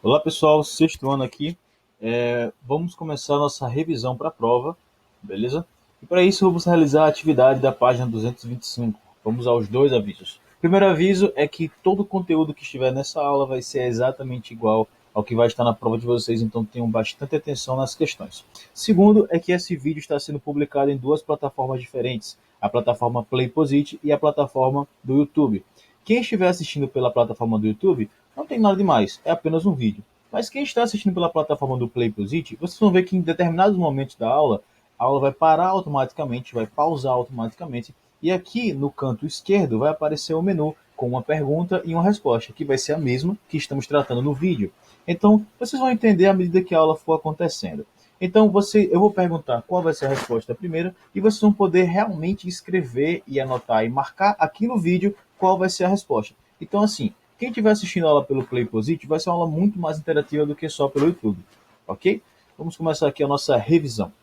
Olá pessoal, sexto ano aqui. Vamos começar a nossa revisão para a prova, beleza? E para isso vamos realizar a atividade da página 225. Vamos aos dois avisos. O primeiro aviso é que todo o conteúdo que estiver nessa aula vai ser exatamente igual ao que vai estar na prova de vocês, então tenham bastante atenção nas questões. Segundo é que esse vídeo está sendo publicado em duas plataformas diferentes, a plataforma Playposit e a plataforma do YouTube. Quem estiver assistindo pela plataforma do YouTube, não tem nada demais, é apenas um vídeo. Mas quem está assistindo pela plataforma do Playposit, vocês vão ver que em determinados momentos da aula, a aula vai parar automaticamente, vai pausar automaticamente, e aqui no canto esquerdo vai aparecer o menu com uma pergunta e uma resposta, que vai ser a mesma que estamos tratando no vídeo. Então, vocês vão entender à medida que a aula for acontecendo. Então, eu vou perguntar qual vai ser a resposta primeiro e vocês vão poder realmente escrever e anotar e marcar aqui no vídeo qual vai ser a resposta. Então, assim, quem estiver assistindo a aula pelo Playposit vai ser uma aula muito mais interativa do que só pelo YouTube, ok? Vamos começar aqui a nossa revisão.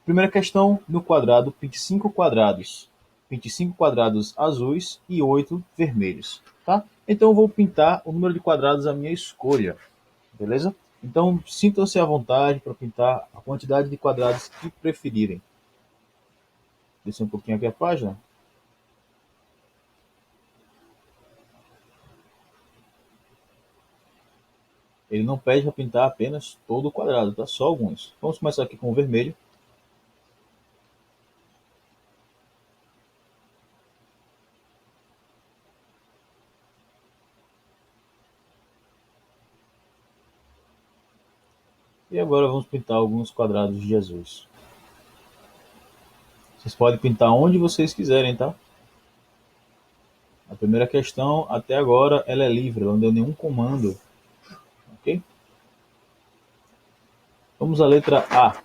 Primeira questão, no quadrado, pinte 5 quadrados. Pinte 5 quadrados azuis e 8 vermelhos, tá? Então eu vou pintar o número de quadrados à minha escolha, beleza? Então sintam-se à vontade para pintar a quantidade de quadrados que preferirem. Descer um pouquinho aqui a página. Ele não pede para pintar apenas todo o quadrado, tá? Só alguns. Vamos começar aqui com o vermelho. E agora vamos pintar alguns quadrados de azuis. Vocês podem pintar onde vocês quiserem, tá? A primeira questão, até agora, ela é livre, ela não deu nenhum comando, ok? Vamos à letra A.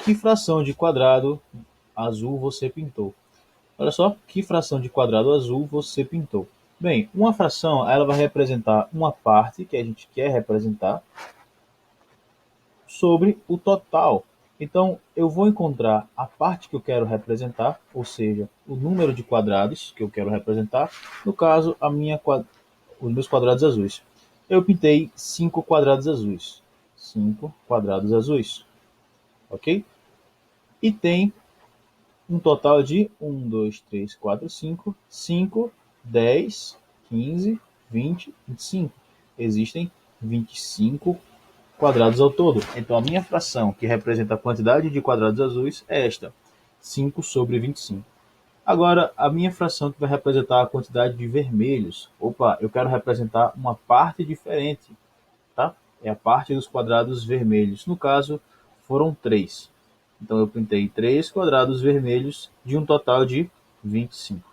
Que fração de quadrado azul você pintou? Olha só, que fração de quadrado azul você pintou? Bem, uma fração, ela vai representar uma parte que a gente quer representar sobre o total. Então, eu vou encontrar a parte que eu quero representar, ou seja, o número de quadrados que eu quero representar, no caso, os meus quadrados azuis. Eu pintei 5 quadrados azuis. 5 quadrados azuis, ok? E tem um total de 5, 10, 15, 20, 25. Existem 25 quadrados ao todo. Então a minha fração, que representa a quantidade de quadrados azuis, é esta, 5 sobre 25. Agora, a minha fração que vai representar a quantidade de vermelhos. Opa, eu quero representar uma parte diferente, tá? É a parte dos quadrados vermelhos. No caso, foram 3. Então eu pintei 3 quadrados vermelhos de um total de 25.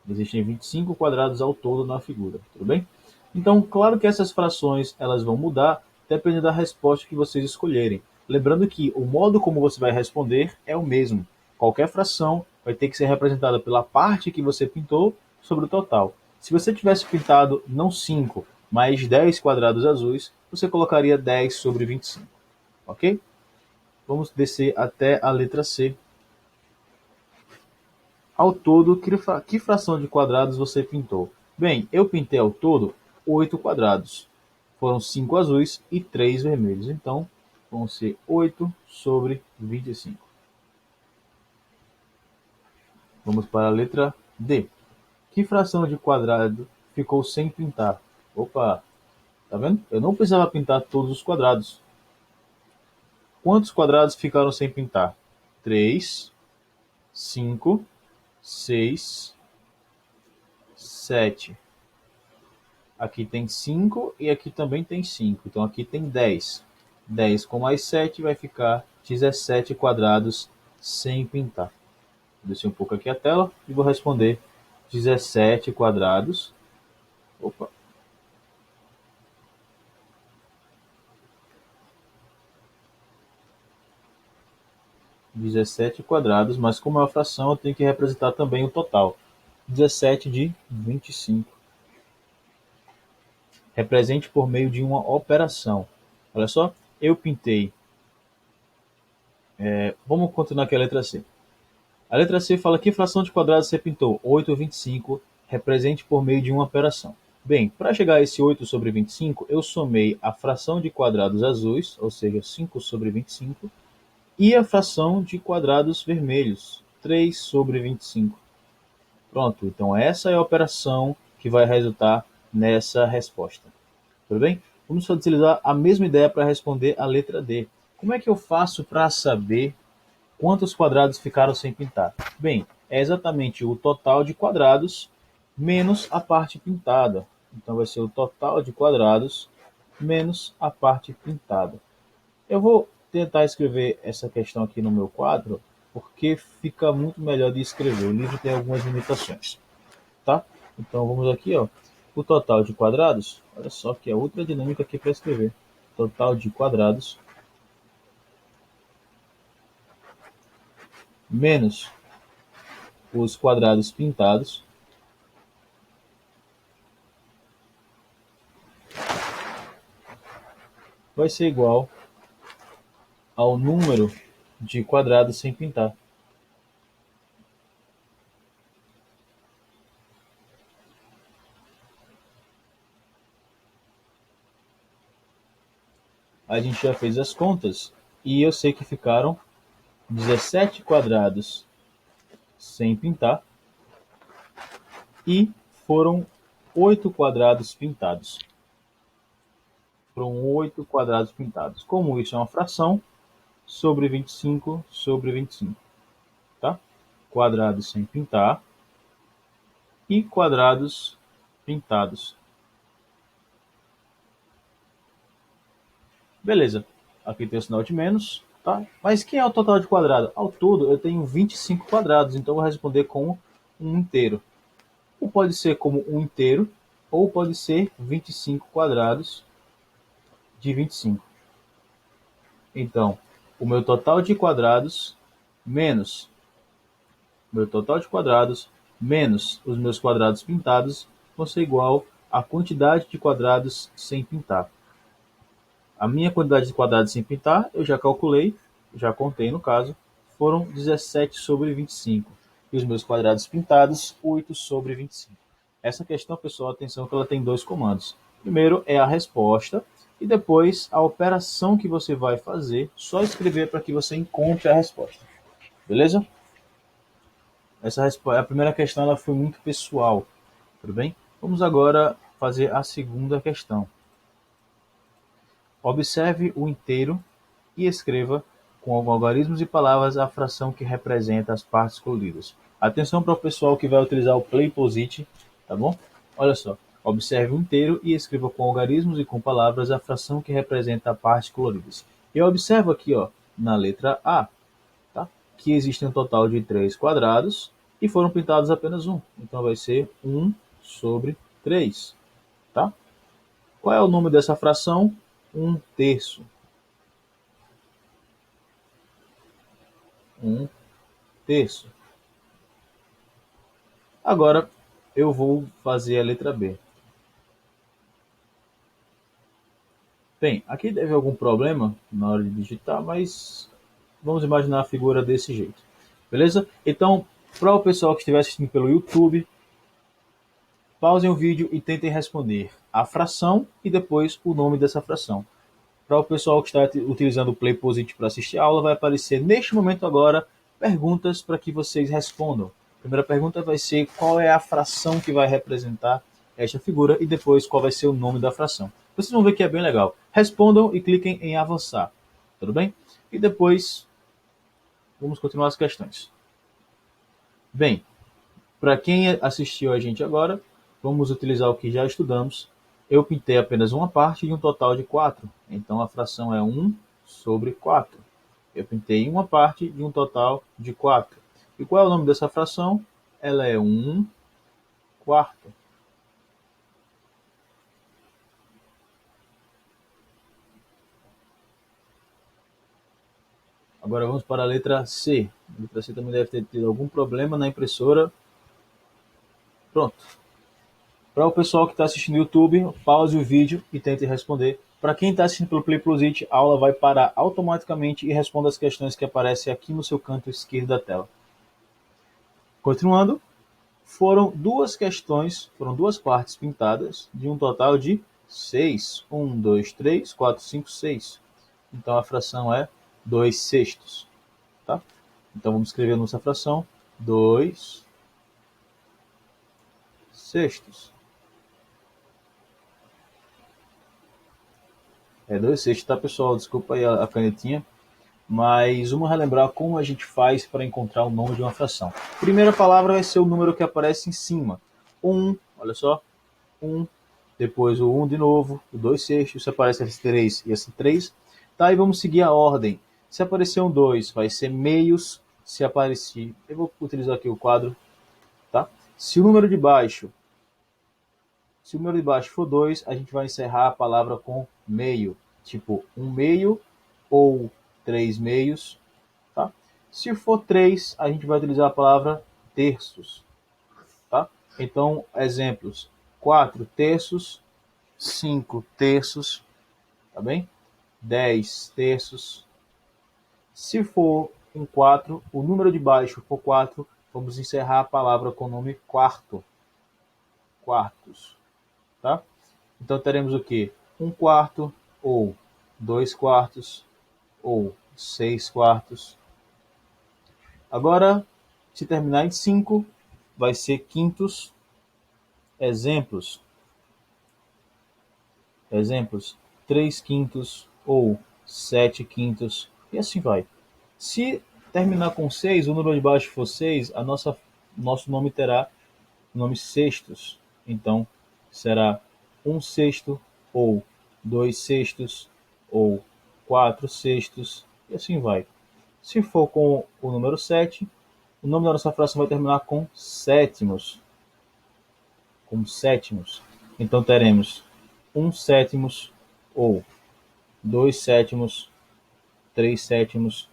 Existem 25 quadrados ao todo na figura, tudo bem? Então, claro que essas frações elas vão mudar dependendo da resposta que vocês escolherem. Lembrando que o modo como você vai responder é o mesmo. Qualquer fração vai ter que ser representada pela parte que você pintou sobre o total. Se você tivesse pintado não 5, mas 10 quadrados azuis, você colocaria 10 sobre 25, ok? Vamos descer até a letra C. Ao todo, que fração de quadrados você pintou? Bem, eu pintei ao todo 8 quadrados. Foram 5 azuis e 3 vermelhos. Então, vão ser 8 sobre 25. Vamos para a letra D. Que fração de quadrado ficou sem pintar? Opa, tá vendo? Eu não precisava pintar todos os quadrados. Quantos quadrados ficaram sem pintar? 3, 5, 6, 7. Aqui tem 5 e aqui também tem 5. Então aqui tem 10. 10 com mais 7 vai ficar 17 quadrados sem pintar. Vou descer um pouco aqui a tela e vou responder 17 quadrados. Opa. 17 quadrados, mas como é uma fração, eu tenho que representar também o total. 17 de 25. Represente por meio de uma operação. Olha só, eu pintei. Vamos continuar aqui a letra C. A letra C fala que fração de quadrados você pintou? 8 ou 25, represente por meio de uma operação. Bem, para chegar a esse 8 sobre 25, eu somei a fração de quadrados azuis, ou seja, 5 sobre 25, e a fração de quadrados vermelhos, 3 sobre 25. Pronto, então essa é a operação que vai resultar nessa resposta. Tudo bem? Vamos utilizar a mesma ideia para responder a letra D. Como é que eu faço para saber quantos quadrados ficaram sem pintar? Bem, é exatamente o total de quadrados menos a parte pintada. Então vai ser o total de quadrados menos a parte pintada. Eu vou tentar escrever essa questão aqui no meu quadro, porque fica muito melhor de escrever. O livro tem algumas limitações, tá? Então vamos aqui, ó, o total de quadrados. Olha só que é outra dinâmica aqui para escrever. Total de quadrados menos os quadrados pintados vai ser igual ao número de quadrados sem pintar. A gente já fez as contas e eu sei que ficaram 17 quadrados sem pintar e foram 8 quadrados pintados. Foram 8 quadrados pintados. Como isso é uma fração, sobre 25 sobre 25. Tá? Quadrados sem pintar e quadrados pintados. Beleza. Aqui tem o sinal de menos. Tá? Mas quem é o total de quadrado? Ao todo eu tenho 25 quadrados, então eu vou responder com um inteiro. Ou pode ser como um inteiro, ou pode ser 25 quadrados de 25. Então, o meu total de quadrados menos os meus quadrados pintados vão ser igual à quantidade de quadrados sem pintar. A minha quantidade de quadrados sem pintar eu já calculei, já contei no caso, foram 17 sobre 25. E os meus quadrados pintados, 8 sobre 25. Essa questão, pessoal, atenção que ela tem dois comandos. Primeiro é a resposta e depois a operação que você vai fazer, só escrever para que você encontre a resposta. Beleza? A primeira questão ela foi muito pessoal, tudo bem? Vamos agora fazer a segunda questão. Observe o inteiro e escreva com algarismos e palavras a fração que representa as partes coloridas. Atenção para o pessoal que vai utilizar o PlayPosit, tá bom? Olha só, observe o inteiro e escreva com algarismos e com palavras a fração que representa as partes coloridas. Eu observo aqui, ó, na letra A, tá? Que existe um total de 3 quadrados e foram pintados apenas um. Então vai ser 1 sobre 3, tá? Qual é o nome dessa fração? 1/3. 1/3. Agora eu vou fazer a letra B. Bem, aqui deve algum problema na hora de digitar, mas vamos imaginar a figura desse jeito. Beleza? Então, para o pessoal que estiver assistindo pelo YouTube, pausem o vídeo e tentem responder a fração e depois o nome dessa fração. Para o pessoal que está utilizando o PlayPosit para assistir a aula, vai aparecer neste momento agora perguntas para que vocês respondam. A primeira pergunta vai ser qual é a fração que vai representar esta figura e depois qual vai ser o nome da fração. Vocês vão ver que é bem legal. Respondam e cliquem em avançar. Tudo bem? E depois vamos continuar as questões. Bem, para quem assistiu a gente agora, vamos utilizar o que já estudamos. Eu pintei apenas uma parte de um total de 4. Então a fração é 1 sobre 4. Eu pintei uma parte de um total de 4. E qual é o nome dessa fração? Ela é 1 quarto. Agora vamos para a letra C. A letra C também deve ter tido algum problema na impressora. Pronto. Para o pessoal que está assistindo no YouTube, pause o vídeo e tente responder. Para quem está assistindo pelo PlayPosit, a aula vai parar automaticamente e responda as questões que aparecem aqui no seu canto esquerdo da tela. Continuando, foram duas questões, foram duas partes pintadas, de um total de 6. 1, 2, 3, 4, 5, 6. Então a fração é 2 sextos. Tá? Então vamos escrever a nossa fração 2 sextos. É 2 sextos, tá, pessoal? Desculpa aí a canetinha. Mas vamos relembrar como a gente faz para encontrar o nome de uma fração. Primeira palavra vai ser o número que aparece em cima. 1, olha só, 1, depois o 1 de novo, o 2 sextos, se aparece esse 3 e esse 3. Tá, e vamos seguir a ordem. Se aparecer um 2, vai ser meios. Se aparecer, eu vou utilizar aqui o quadro, tá? Se o número de baixo for 2, a gente vai encerrar a palavra com meio, tipo 1 meio ou 3 meios. Tá? Se for 3, a gente vai utilizar a palavra terços. Tá? Então, exemplos: 4 terços, 5 terços, tá bem? 10 terços. Se for um 4, o número de baixo for 4, vamos encerrar a palavra com o nome quarto. Quartos. Tá? Então teremos o que? 1 quarto, ou 2 quartos, ou 6 quartos. Agora, se terminar em 5, vai ser quintos. Exemplos: 3 quintos ou 7 quintos, e assim vai. Se terminar com 6, o número de baixo for 6, nosso nome terá o nome sextos. Então, será 1 sexto, ou 2 sextos, ou 4 sextos, e assim vai. Se for com o número 7, o nome da nossa fração vai terminar com sétimos. Com sétimos. Então teremos 1 sétimos, ou 2 sétimos, 3 sétimos.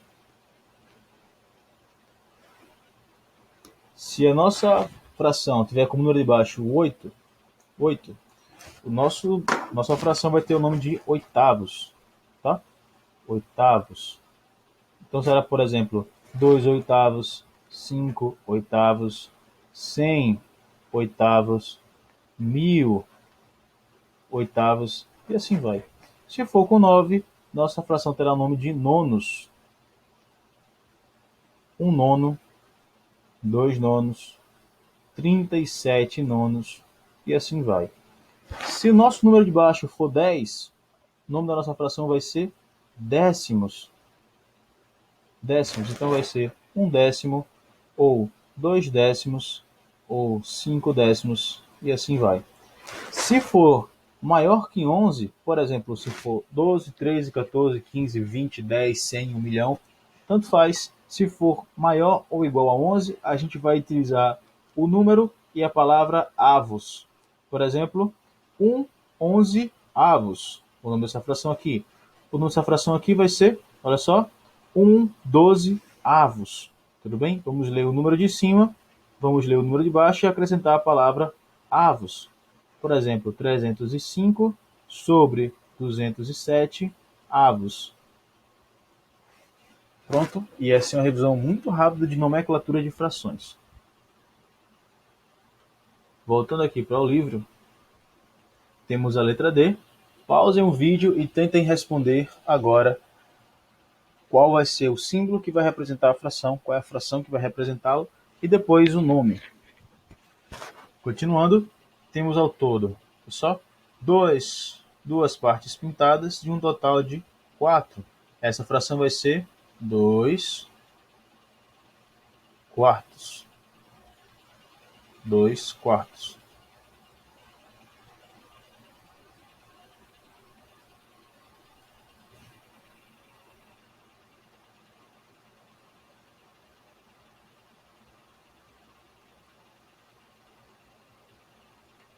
Se a nossa fração tiver como número de baixo 8, nossa fração vai ter o nome de oitavos. Tá? Oitavos. Então será, por exemplo, 2 oitavos, 5 oitavos, 100 oitavos, 1000 oitavos, e assim vai. Se for com 9, nossa fração terá o nome de nonos. 1 nono, 2 nonos, 37 nonos, e assim vai. Se o nosso número de baixo for 10, o nome da nossa fração vai ser décimos. Décimos, então vai ser 1 décimo, ou 2 décimos, ou 5 décimos, e assim vai. Se for maior que 11, por exemplo, se for 12, 13, 14, 15, 20, 10, 100, 1 milhão, tanto faz. Se for maior ou igual a 11, a gente vai utilizar o número e a palavra avos. Por exemplo, 1, 11 avos. O nome dessa fração aqui. O nome dessa fração aqui vai ser, olha só, 1, 12 avos. Tudo bem? Vamos ler o número de cima, vamos ler o número de baixo e acrescentar a palavra avos. Por exemplo, 305 sobre 207 avos. Pronto? E essa é uma revisão muito rápida de nomenclatura de frações. Voltando aqui para o livro, temos a letra D. Pausem o vídeo e tentem responder agora qual vai ser o símbolo que vai representar a fração, qual é a fração que vai representá-lo, e depois o nome. Continuando, temos ao todo só duas partes pintadas de um total de 4. Essa fração vai ser 2 quartos. 2 quartos.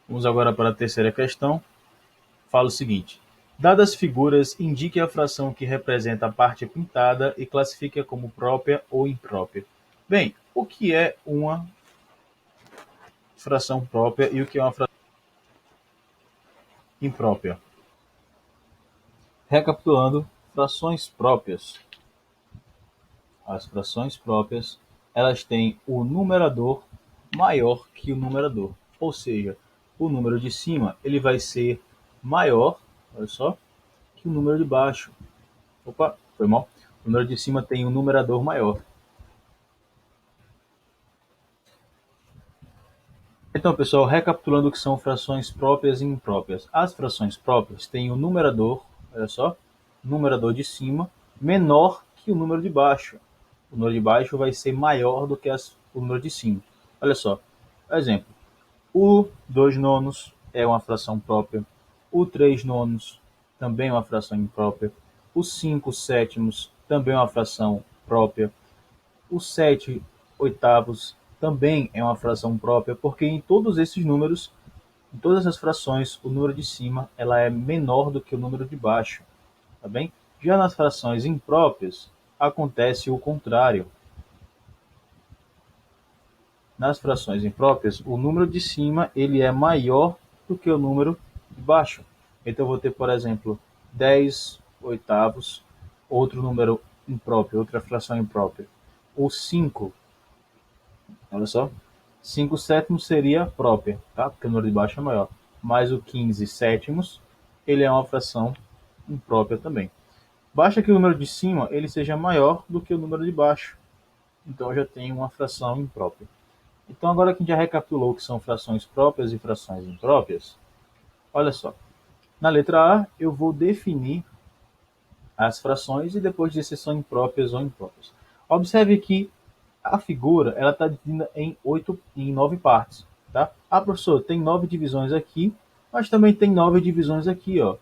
Vamos agora para a terceira questão. Fala o seguinte: dadas figuras, indique a fração que representa a parte pintada e classifique-a como própria ou imprópria. Bem, o que é uma fração própria e o que é uma fração imprópria? Recapitulando, frações próprias. As frações próprias, elas têm o numerador maior que o numerador. Ou seja, o número de cima ele vai ser maior, olha só, que o número de baixo. Opa, foi mal. O número de cima tem um numerador maior. Então, pessoal, recapitulando o que são frações próprias e impróprias. As frações próprias têm o numerador, olha só, numerador de cima, menor que o número de baixo. O número de baixo vai ser maior do que o número de cima. Olha só, exemplo, o 2 nonos é uma fração própria, o 3 nonos também é uma fração imprópria, o 5 sétimos também é uma fração própria, o 7 oitavos também é uma fração própria, porque em todos esses números, em todas as frações, o número de cima ela é menor do que o número de baixo, tá bem? Já nas frações impróprias, acontece o contrário. Nas frações impróprias, o número de cima ele é maior do que o número de baixo. Então, eu vou ter, por exemplo, 10 oitavos, outro número impróprio, outra fração imprópria. O 5, olha só, 5 sétimos seria própria, tá? Porque o número de baixo é maior. Mas o 15 sétimos, ele é uma fração imprópria também. Basta que o número de cima ele seja maior do que o número de baixo. Então, eu já tenho uma fração imprópria. Então, agora que a gente já recapitulou o que são frações próprias e frações impróprias, olha só. Na letra A, eu vou definir as frações e depois dizer se são impróprias ou impróprias. Observe que a figura ela está dividida em 9 partes. Tá? Ah, professor, tem 9 divisões aqui, mas também tem 9 divisões aqui. Ó.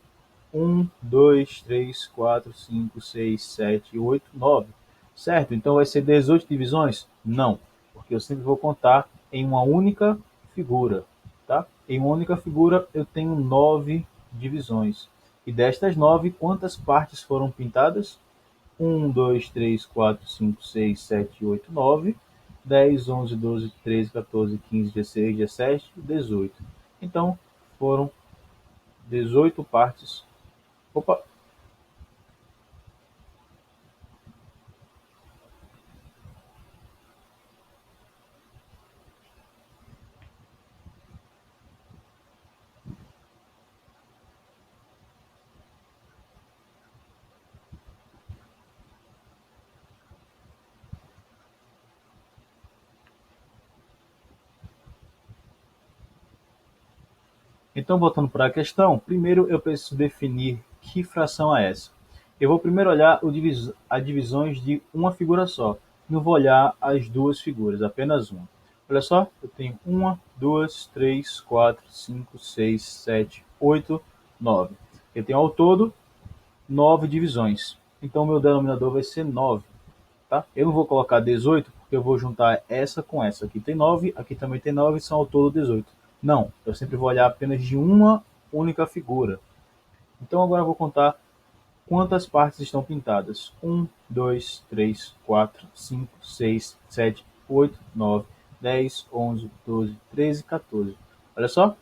1, 2, 3, 4, 5, 6, 7, 8, 9. Certo? Então vai ser 18 divisões? Não, porque eu sempre vou contar em uma única figura. Tá? Em uma única figura eu tenho 9 divisões. E destas 9, quantas partes foram pintadas? 1, 2, 3, 4, 5, 6, 7, 8, 9, 10, 11, 12, 13, 14, 15, 16, 17, 18. Então, foram 18 partes. Opa! Então, voltando para a questão, primeiro eu preciso definir que fração é essa. Eu vou primeiro olhar as divisões de uma figura só. Não vou olhar as duas figuras, apenas uma. Olha só, eu tenho 1, 2, 3, 4, 5, 6, 7, 8, 9. Eu tenho ao todo 9 divisões. Então, o meu denominador vai ser 9. Tá? Eu não vou colocar 18, porque eu vou juntar essa com essa. Aqui tem 9, aqui também tem 9, são ao todo 18. Não, eu sempre vou olhar apenas de uma única figura. Então agora eu vou contar quantas partes estão pintadas. 1, 2, 3, 4, 5, 6, 7, 8, 9, 10, 11, 12, 13, 14. Olha só,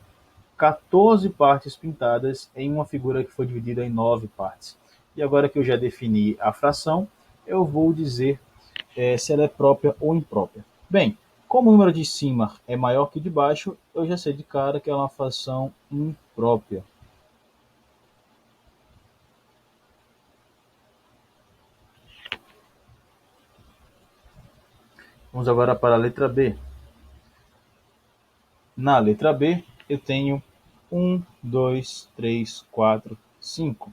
14 partes pintadas em uma figura que foi dividida em 9 partes. E agora que eu já defini a fração, eu vou dizer se ela é própria ou imprópria. Bem, como o número de cima é maior que o de baixo, eu já sei de cara que é uma fração imprópria. Vamos agora para a letra B. Na letra B, eu tenho 1, 2, 3, 4, 5.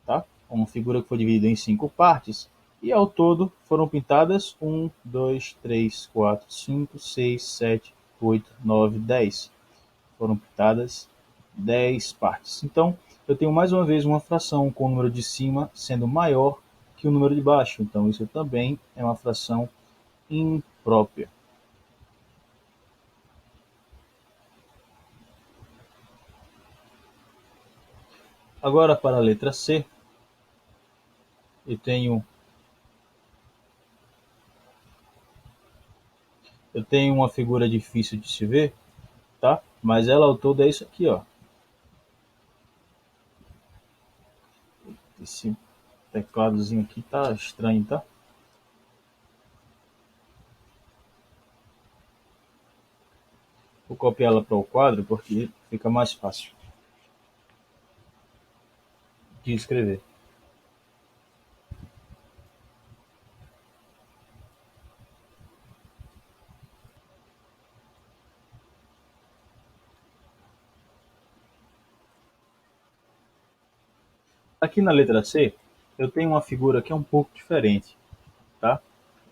Tá? Uma figura que foi dividida em 5 partes. E ao todo foram pintadas 1, 2, 3, 4, 5, 6, 7, 8, 9, 10. Foram pintadas 10 partes. Então, eu tenho mais uma vez uma fração com o número de cima sendo maior que o número de baixo. Então, isso também é uma fração imprópria. Agora, para a letra C, eu tenho, uma figura difícil de se ver, tá? Mas ela ao todo é isso aqui, ó. Esse tecladozinho aqui tá estranho, tá? Vou copiar ela para o quadro porque fica mais fácil de escrever. Aqui na letra C, eu tenho uma figura que é um pouco diferente, tá?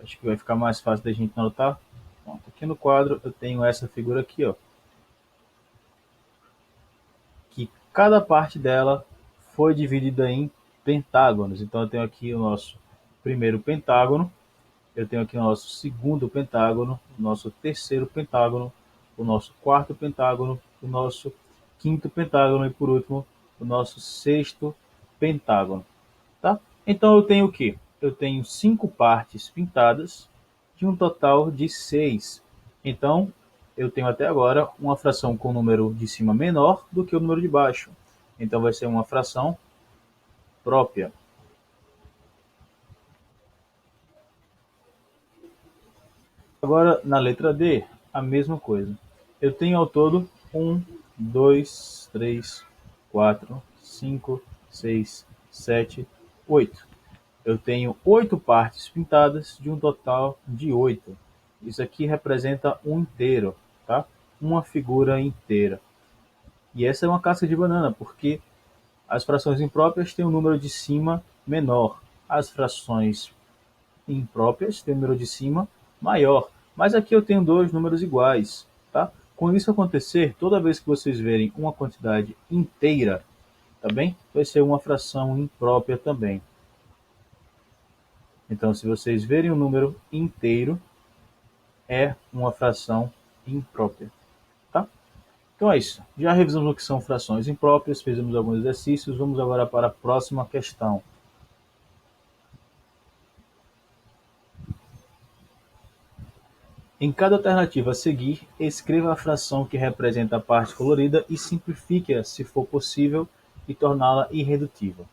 Acho que vai ficar mais fácil da gente notar. Pronto, aqui no quadro eu tenho essa figura aqui, ó, que cada parte dela foi dividida em pentágonos. Então eu tenho aqui o nosso primeiro pentágono, eu tenho aqui o nosso segundo pentágono, o nosso terceiro pentágono, o nosso quarto pentágono, o nosso quinto pentágono e por último o nosso sexto pentágono, tá? Então eu tenho o quê? Eu tenho 5 partes pintadas de um total de 6. Então eu tenho até agora uma fração com o número de cima menor do que o número de baixo. Então vai ser uma fração própria. Agora, na letra D, a mesma coisa. Eu tenho ao todo 1, 2, 3, 4, 5, 6, 7, 8. Eu tenho 8 partes pintadas de um total de 8. Isso aqui representa um inteiro, tá? Uma figura inteira. E essa é uma casca de banana, porque as frações impróprias têm um número de cima menor. As frações impróprias têm um número de cima maior. Mas aqui eu tenho dois números iguais, tá? Quando isso acontecer, toda vez que vocês verem uma quantidade inteira, tá bem? Vai ser uma fração imprópria também. Então, se vocês verem um número inteiro, é uma fração imprópria, tá? Então é isso. Já revisamos o que são frações impróprias, fizemos alguns exercícios, vamos agora para a próxima questão. Em cada alternativa a seguir, escreva a fração que representa a parte colorida e simplifique-a, se for possível, e torná-la irredutível.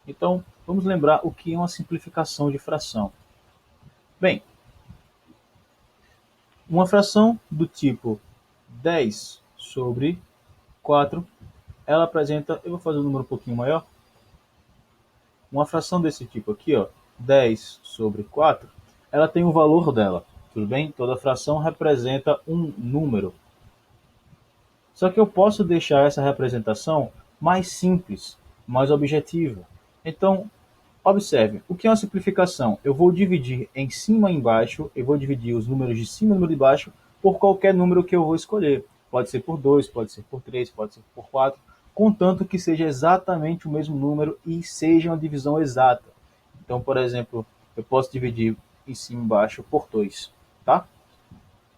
Então, vamos lembrar o que é uma simplificação de fração. Bem, uma fração do tipo 10 sobre 4, ela apresenta, eu vou fazer um número um pouquinho maior, uma fração desse tipo aqui, ó, 10 sobre 4, ela tem o valor dela, tudo bem? Toda fração representa um número. Só que eu posso deixar essa representação mais simples, mais objetiva. Então, observe, o que é uma simplificação? Eu vou dividir em cima e embaixo, eu vou dividir os números de cima e número de baixo por qualquer número que eu vou escolher. Pode ser por 2, pode ser por 3, pode ser por 4, contanto que seja exatamente o mesmo número e seja uma divisão exata. Então, por exemplo, eu posso dividir em cima e embaixo por 2, tá?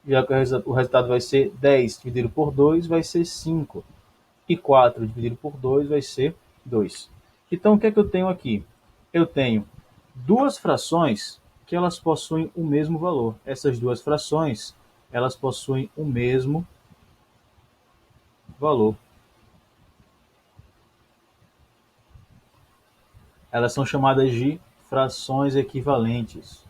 Já que o resultado vai ser 10 dividido por 2 vai ser 5. E 4 dividido por 2 vai ser 2. Então, o que é que eu tenho aqui? Eu tenho duas frações que elas possuem o mesmo valor. Essas duas frações, elas possuem o mesmo valor. Elas são chamadas de frações equivalentes.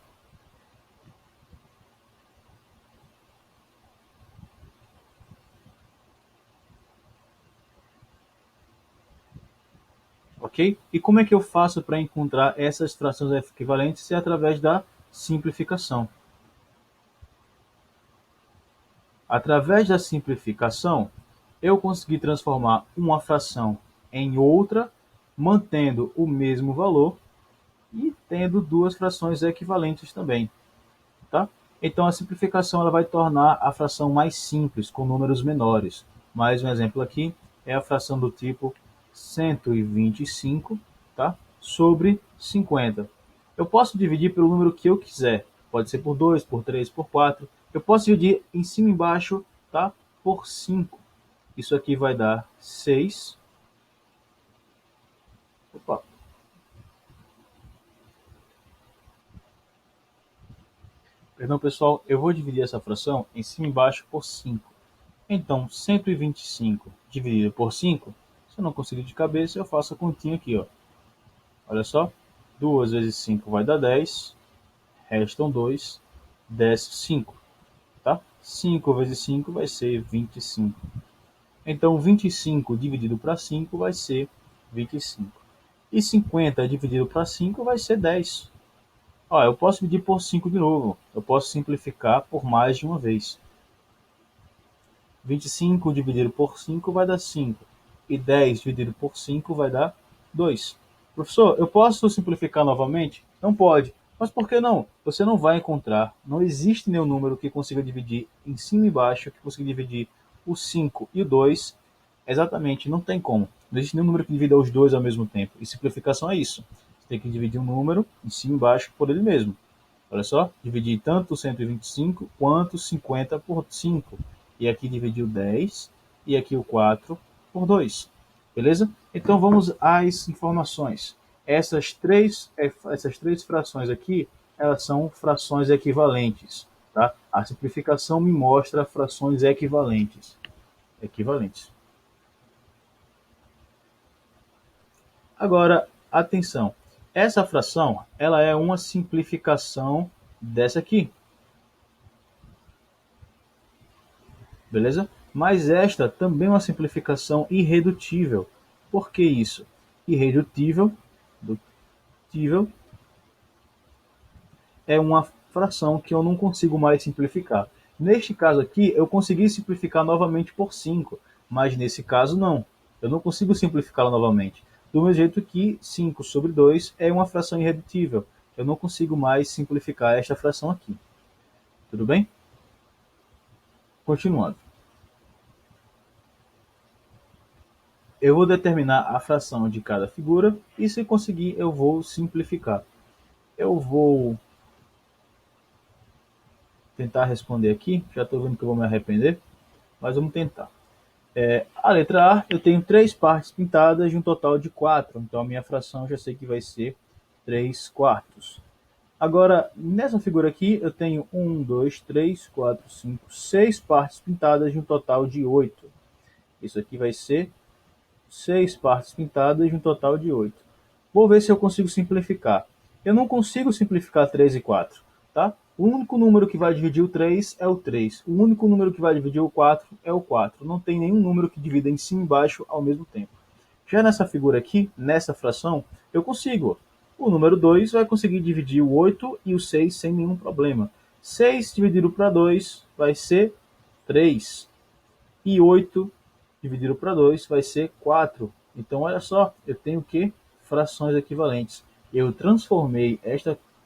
Ok? E como é que eu faço para encontrar essas frações equivalentes? É através da simplificação. Através da simplificação, eu consegui transformar uma fração em outra, mantendo o mesmo valor e tendo duas frações equivalentes também, tá? Então a simplificação ela vai tornar a fração mais simples, com números menores. Mais um exemplo aqui é a fração do tipo 125, tá? Sobre 50. Eu posso dividir pelo número que eu quiser. Pode ser por 2, por 3, por 4. Eu posso dividir em cima e embaixo, tá? Por 5. Isso aqui vai dar 6. Opa. Perdão, pessoal, eu vou dividir essa fração em cima e embaixo por 5. Então, 125 dividido por 5, se eu não conseguir de cabeça, eu faço a continha aqui, ó. Olha só, 2 vezes 5 vai dar 10, restam 2, desce 5, tá? 5 vezes 5 vai ser 25. Então, 25 dividido para 5 vai ser 25. E 50 dividido para 5 vai ser 10. Ó, eu posso dividir por 5 de novo. Eu posso simplificar por mais de uma vez. 25 dividido por 5 vai dar 5. E 10 dividido por 5 vai dar 2. Professor, eu posso simplificar novamente? Não pode. Mas por que não? Você não vai encontrar, não existe nenhum número que consiga dividir em cima e baixo, que consiga dividir o 5 e o 2 exatamente, não tem como. Não existe nenhum número que divida os dois ao mesmo tempo. E simplificação é isso. Você tem que dividir um número em cima e baixo por ele mesmo. Olha só, dividir tanto 125 quanto 50 por 5. E aqui dividiu 10 e aqui o 4 por 2. Beleza? Então vamos às informações. Essas três frações aqui, elas são frações equivalentes. Tá? A simplificação me mostra frações equivalentes. Agora, atenção. Essa fração, ela é uma simplificação dessa aqui. Beleza? Mas esta também é uma simplificação irredutível. Por que isso? Irredutível dutível, é uma fração que eu não consigo mais simplificar. Neste caso aqui, eu consegui simplificar novamente por 5, mas nesse caso não. Eu não consigo simplificá-la novamente. Do mesmo jeito que 5 sobre 2 é uma fração irredutível. Eu não consigo mais simplificar esta fração aqui. Tudo bem? Continuando. Eu vou determinar a fração de cada figura e, se conseguir, eu vou simplificar. Eu vou tentar responder aqui. Já estou vendo que eu vou me arrepender, mas vamos tentar. A letra A, eu tenho 3 partes pintadas de um total de 4. Então, a minha fração já sei que vai ser 3 quartos. Agora, nessa figura aqui, eu tenho 1, 2, 3, 4, 5, 6 partes pintadas de um total de 8. Isso aqui vai ser 6 partes pintadas de um total de 8. Vou ver se eu consigo simplificar. Eu não consigo simplificar 3 e 4, tá? O único número que vai dividir o 3 é o 3. O único número que vai dividir o 4 é o 4. Não tem nenhum número que divida em cima e embaixo ao mesmo tempo. Já nessa figura aqui, nessa fração, eu consigo. O número 2 vai conseguir dividir o 8 e o 6 sem nenhum problema. 6 dividido para 2 vai ser 3. E 8 dividido para 2 vai ser 4. Então, olha só, eu tenho que frações equivalentes. Eu transformei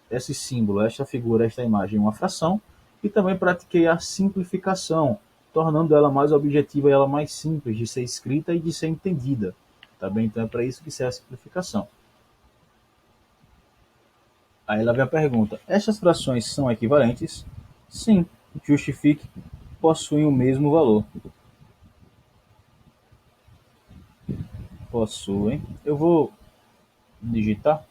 esse símbolo, esta figura, esta imagem em uma fração e também pratiquei a simplificação, tornando ela mais objetiva e ela mais simples de ser escrita e de ser entendida. Tá bem? Então é para isso que serve a simplificação. Aí ela vem a pergunta: estas frações são equivalentes? Sim, justifique, possuem o mesmo valor. Possuem. Eu vou digitar.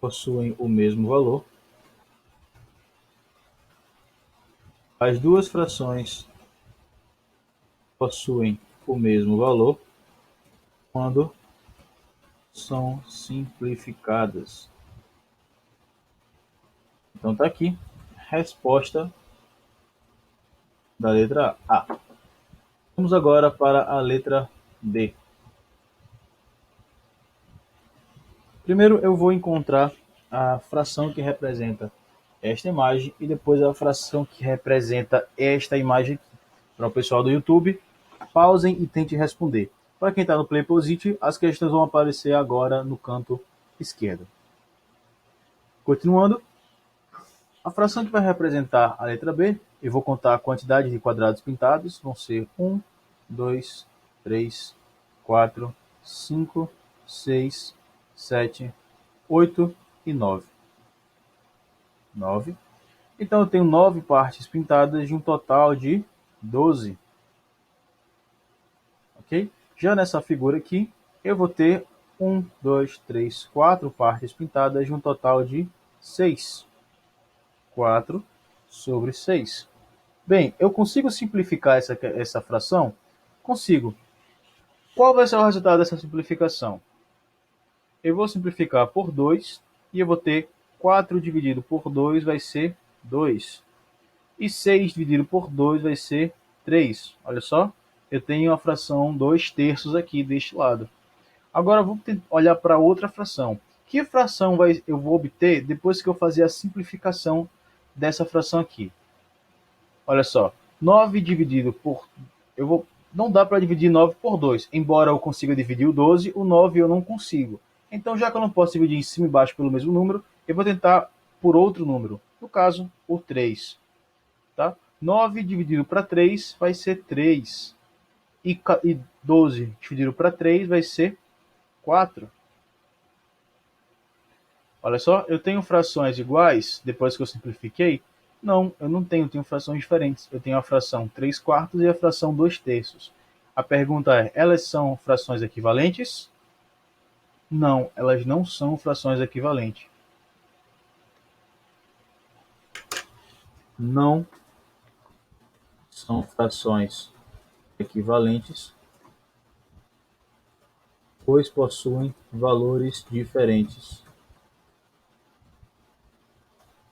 Possuem o mesmo valor. As duas frações possuem o mesmo valor quando são simplificadas. Então tá aqui, resposta da letra A. Vamos agora para a letra B. Primeiro eu vou encontrar a fração que representa esta imagem e depois a fração que representa esta imagem. Para o pessoal do YouTube, pausem e tentem responder. Para quem está no Play Posit, as questões vão aparecer agora no canto esquerdo. Continuando, a fração que vai representar a letra B, eu vou contar a quantidade de quadrados pintados, vão ser 1, 2, 3, 4, 5, 6, 7, 8 e 9. 9. Então eu tenho 9 partes pintadas de um total de 12. Ok? Já nessa figura aqui, eu vou ter 1, 2, 3, 4 partes pintadas de um total de 6. 4 sobre 6. Bem, eu consigo simplificar essa fração? Consigo. Qual vai ser o resultado dessa simplificação? Eu vou simplificar por 2 e eu vou ter 4 dividido por 2 vai ser 2. E 6 dividido por 2 vai ser 3. Olha só, eu tenho a fração 2 terços aqui deste lado. Agora vamos olhar para outra fração. Que fração eu vou obter depois que eu fazer a simplificação dessa fração aqui? Olha só, 9 dividido por... Não dá para dividir 9 por 2. Embora eu consiga dividir o 12, o 9 eu não consigo. Então, já que eu não posso dividir em cima e baixo pelo mesmo número, eu vou tentar por outro número. No caso, o 3. Tá? 9 dividido para 3 vai ser 3. E 12 dividido para 3 vai ser 4. Olha só, eu tenho frações iguais depois que eu simplifiquei? Não, eu não tenho, eu tenho frações diferentes. Eu tenho a fração 3 quartos e a fração 2 terços. A pergunta é, elas são frações equivalentes? Não, elas não são frações equivalentes. Não são frações equivalentes, pois possuem valores diferentes.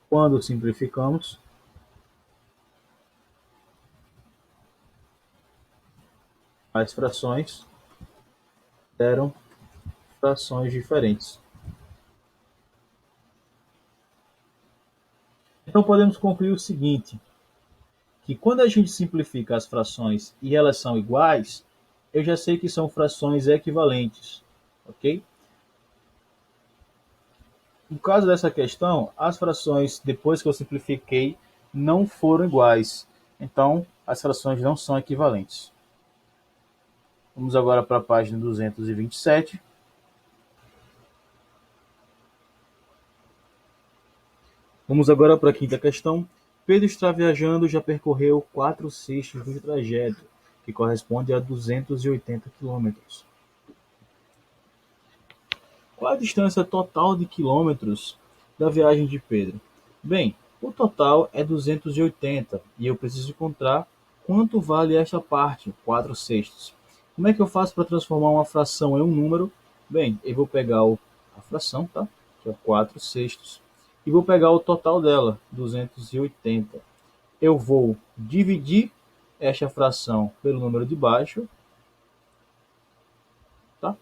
Quando simplificamos, as frações deram frações diferentes. Então podemos concluir o seguinte, que quando a gente simplifica as frações e elas são iguais, eu já sei que são frações equivalentes, ok? No caso dessa questão, as frações, depois que eu simplifiquei, não foram iguais. Então, as frações não são equivalentes. Vamos agora para a página 227. Vamos agora para a quinta questão. Pedro está viajando, já percorreu 4/6 do trajeto, que corresponde a 280 quilômetros. Qual a distância total de quilômetros da viagem de Pedro? Bem, o total é 280 e eu preciso encontrar quanto vale esta parte, 4/6. Como é que eu faço para transformar uma fração em um número? Bem, eu vou pegar a fração, tá? Que é 4/6, e vou pegar o total dela, 280. Eu vou dividir esta fração pelo número de baixo, tá?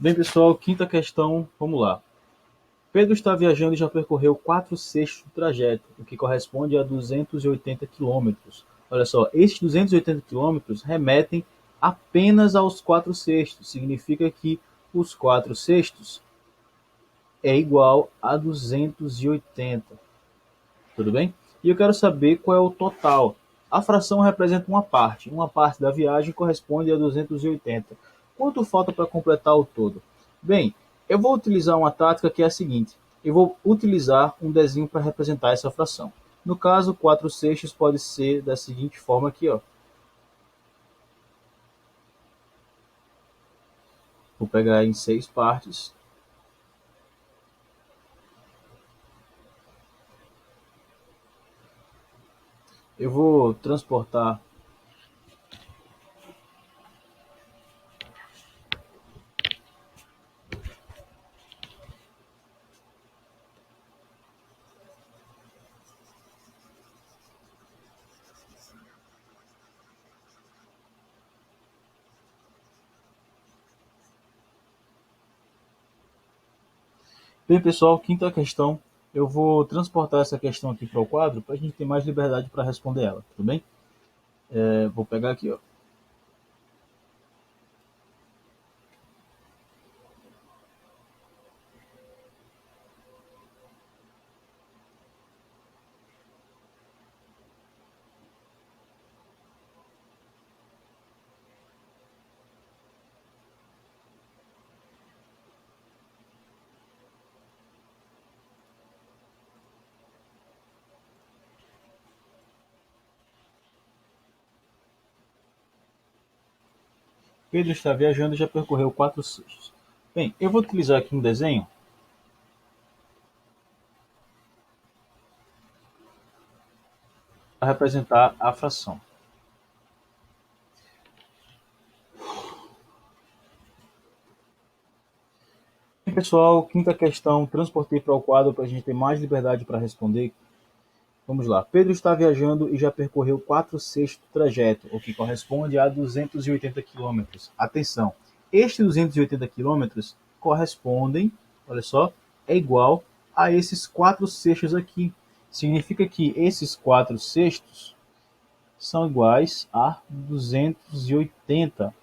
Bem, pessoal, quinta questão, vamos lá. Pedro está viajando e já percorreu 4/6 do trajeto, o que corresponde a 280 quilômetros. Olha só, esses 280 quilômetros remetem apenas aos 4/6. Significa que os 4/6 é igual a 280. Tudo bem? E eu quero saber qual é o total. A fração representa uma parte. Uma parte da viagem corresponde a 280. Quanto falta para completar o todo? Bem, eu vou utilizar uma tática que é a seguinte. Eu vou utilizar um desenho para representar essa fração. No caso, 4/6 pode ser da seguinte forma aqui, ó. Vou pegar em 6 partes. Eu vou transportar. Bem, pessoal, quinta questão. Eu vou transportar essa questão aqui para o quadro para a gente ter mais liberdade para responder ela, tudo bem? Vou pegar aqui, ó. Pedro está viajando e já percorreu 4/6. Bem, eu vou utilizar aqui um desenho para representar a fração. Bem, pessoal, quinta questão, transportei para o quadro para a gente ter mais liberdade para responder. Vamos lá. Pedro está viajando e já percorreu 4/6 do trajeto, o que corresponde a 280 quilômetros. Atenção, estes 280 quilômetros correspondem, olha só, é igual a esses 4/6 aqui. Significa que esses 4/6 são iguais a 280,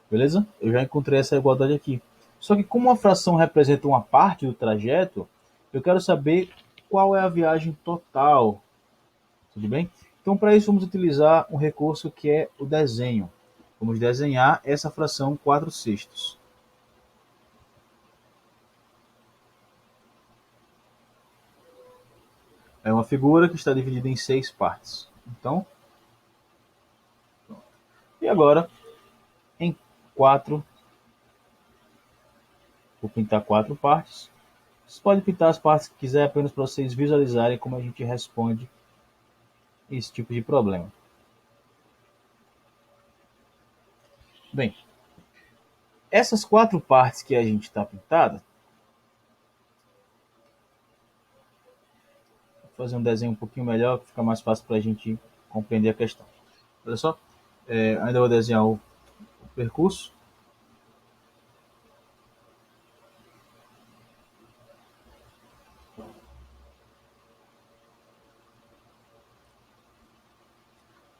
beleza? Eu já encontrei essa igualdade aqui. Só que como a fração representa uma parte do trajeto, eu quero saber qual é a viagem total. Tudo bem? Então, para isso, vamos utilizar um recurso que é o desenho. Vamos desenhar essa fração 4/6. É uma figura que está dividida em 6 partes. Então, e agora, em 4, vou pintar 4 partes. Vocês podem pintar as partes que quiser, apenas para vocês visualizarem como a gente responde esse tipo de problema. Bem, essas 4 partes que a gente está pintada, vou fazer um desenho um pouquinho melhor, que fica mais fácil para a gente compreender a questão. Olha só, ainda vou desenhar o percurso.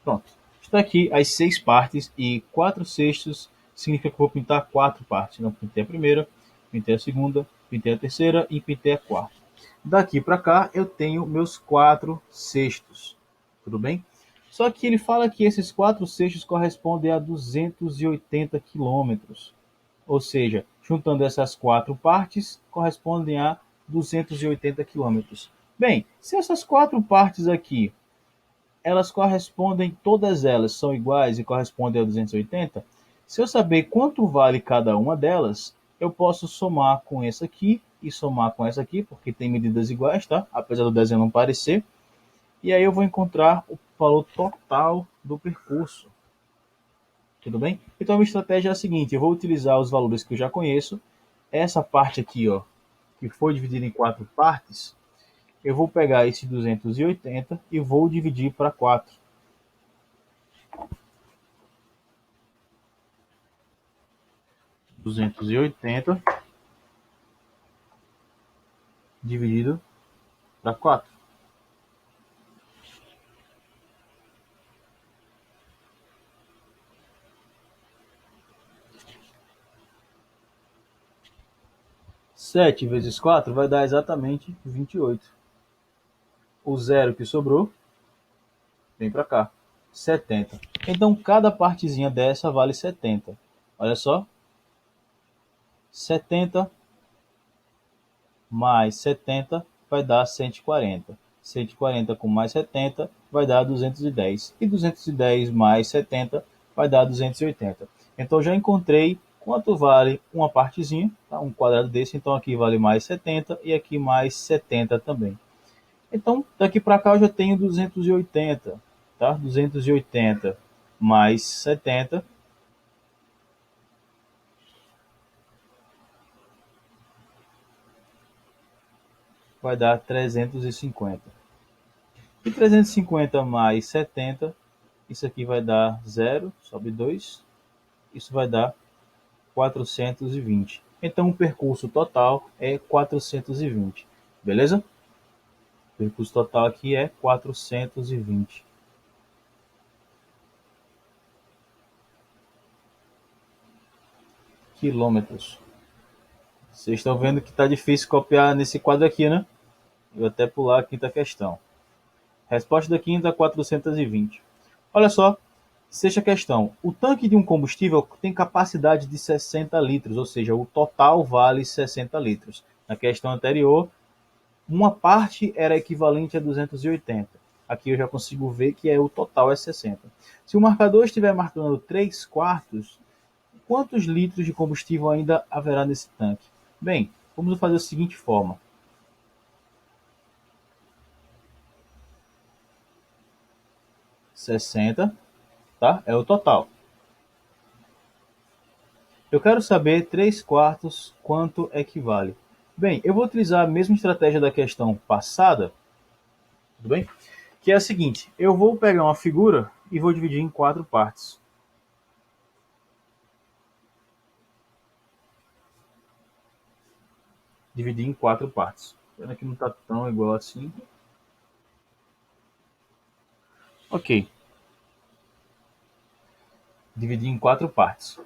Pronto. Está aqui as 6 partes e 4/6 significa que eu vou pintar 4 partes. Então, pintei a primeira, pintei a segunda, pintei a terceira e pintei a quarta. Daqui para cá eu tenho meus 4/6. Tudo bem? Só que ele fala que esses 4/6 correspondem a 280 quilômetros. Ou seja, juntando essas 4 partes, correspondem a 280 quilômetros. Bem, se essas 4 partes aqui elas correspondem, todas elas são iguais e correspondem a 280, se eu saber quanto vale cada uma delas, eu posso somar com essa aqui e somar com essa aqui, porque tem medidas iguais, tá? Apesar do desenho não parecer. E aí eu vou encontrar o valor total do percurso. Tudo bem? Então a minha estratégia é a seguinte, eu vou utilizar os valores que eu já conheço. Essa parte aqui, ó, que foi dividida em 4 partes, eu vou pegar esse 280 e vou dividir para 4. 280 dividido para 4. Sete vezes 4 vai dar exatamente 28. O zero que sobrou vem para cá, 70. Então, cada partezinha dessa vale 70. Olha só, 70 mais 70 vai dar 140. 140 com mais 70 vai dar 210. E 210 mais 70 vai dar 280. Então já encontrei quanto vale uma partezinha, tá? Um quadrado desse. Então aqui vale mais 70 e aqui mais 70 também. Então daqui para cá eu já tenho 280. Tá? 280 mais 70 vai dar 350. E 350 mais 70, isso aqui vai dar 0, sobe 2, isso vai dar 420. Então o percurso total é 420, beleza? O percurso total aqui é 420 quilômetros. Vocês estão vendo que está difícil copiar nesse quadro aqui, né? Eu vou até pular a quinta questão. Resposta da quinta, 420. Olha só, sexta questão. O tanque de um combustível tem capacidade de 60 litros, ou seja, o total vale 60 litros. Na questão anterior, uma parte era equivalente a 280. Aqui eu já consigo ver que o total é 60. Se o marcador estiver marcando 3 quartos, Quantos litros de combustível ainda haverá nesse tanque? Bem, vamos fazer da seguinte forma. 60, tá? É o total. Eu quero saber 3 quartos quanto equivale. Bem, eu vou utilizar a mesma estratégia da questão passada, tudo bem? Que é a seguinte, eu vou pegar uma figura e vou dividir em 4 partes. Dividir em 4 partes. Pena que não está tão igual assim. Ok. Dividir em 4 partes.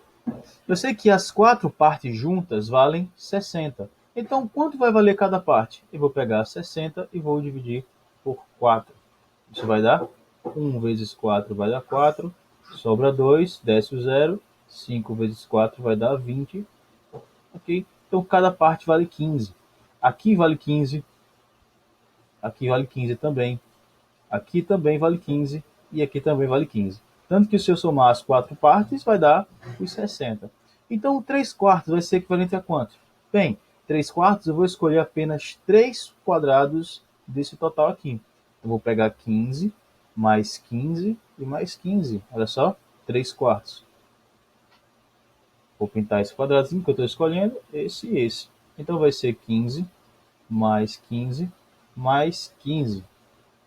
Eu sei que as 4 partes juntas valem 60. Então, quanto vai valer cada parte? Eu vou pegar 60 e vou dividir por 4. Isso vai dar 1 vezes 4 vai dar 4. Sobra 2, desce o 0. 5 vezes 4 vai dar 20. Ok? Então, cada parte vale 15. Aqui vale 15. Aqui vale 15 também. Aqui também vale 15 e aqui também vale 15. Tanto que se eu somar as 4 partes, vai dar os 60. Então, 3 quartos vai ser equivalente a quanto? Bem, 3 quartos eu vou escolher apenas 3 quadrados desse total aqui. Eu vou pegar 15, mais 15 e mais 15. Olha só, 3 quartos. Vou pintar esse quadradinho que eu estou escolhendo, esse e esse. Então vai ser 15 mais 15 mais 15.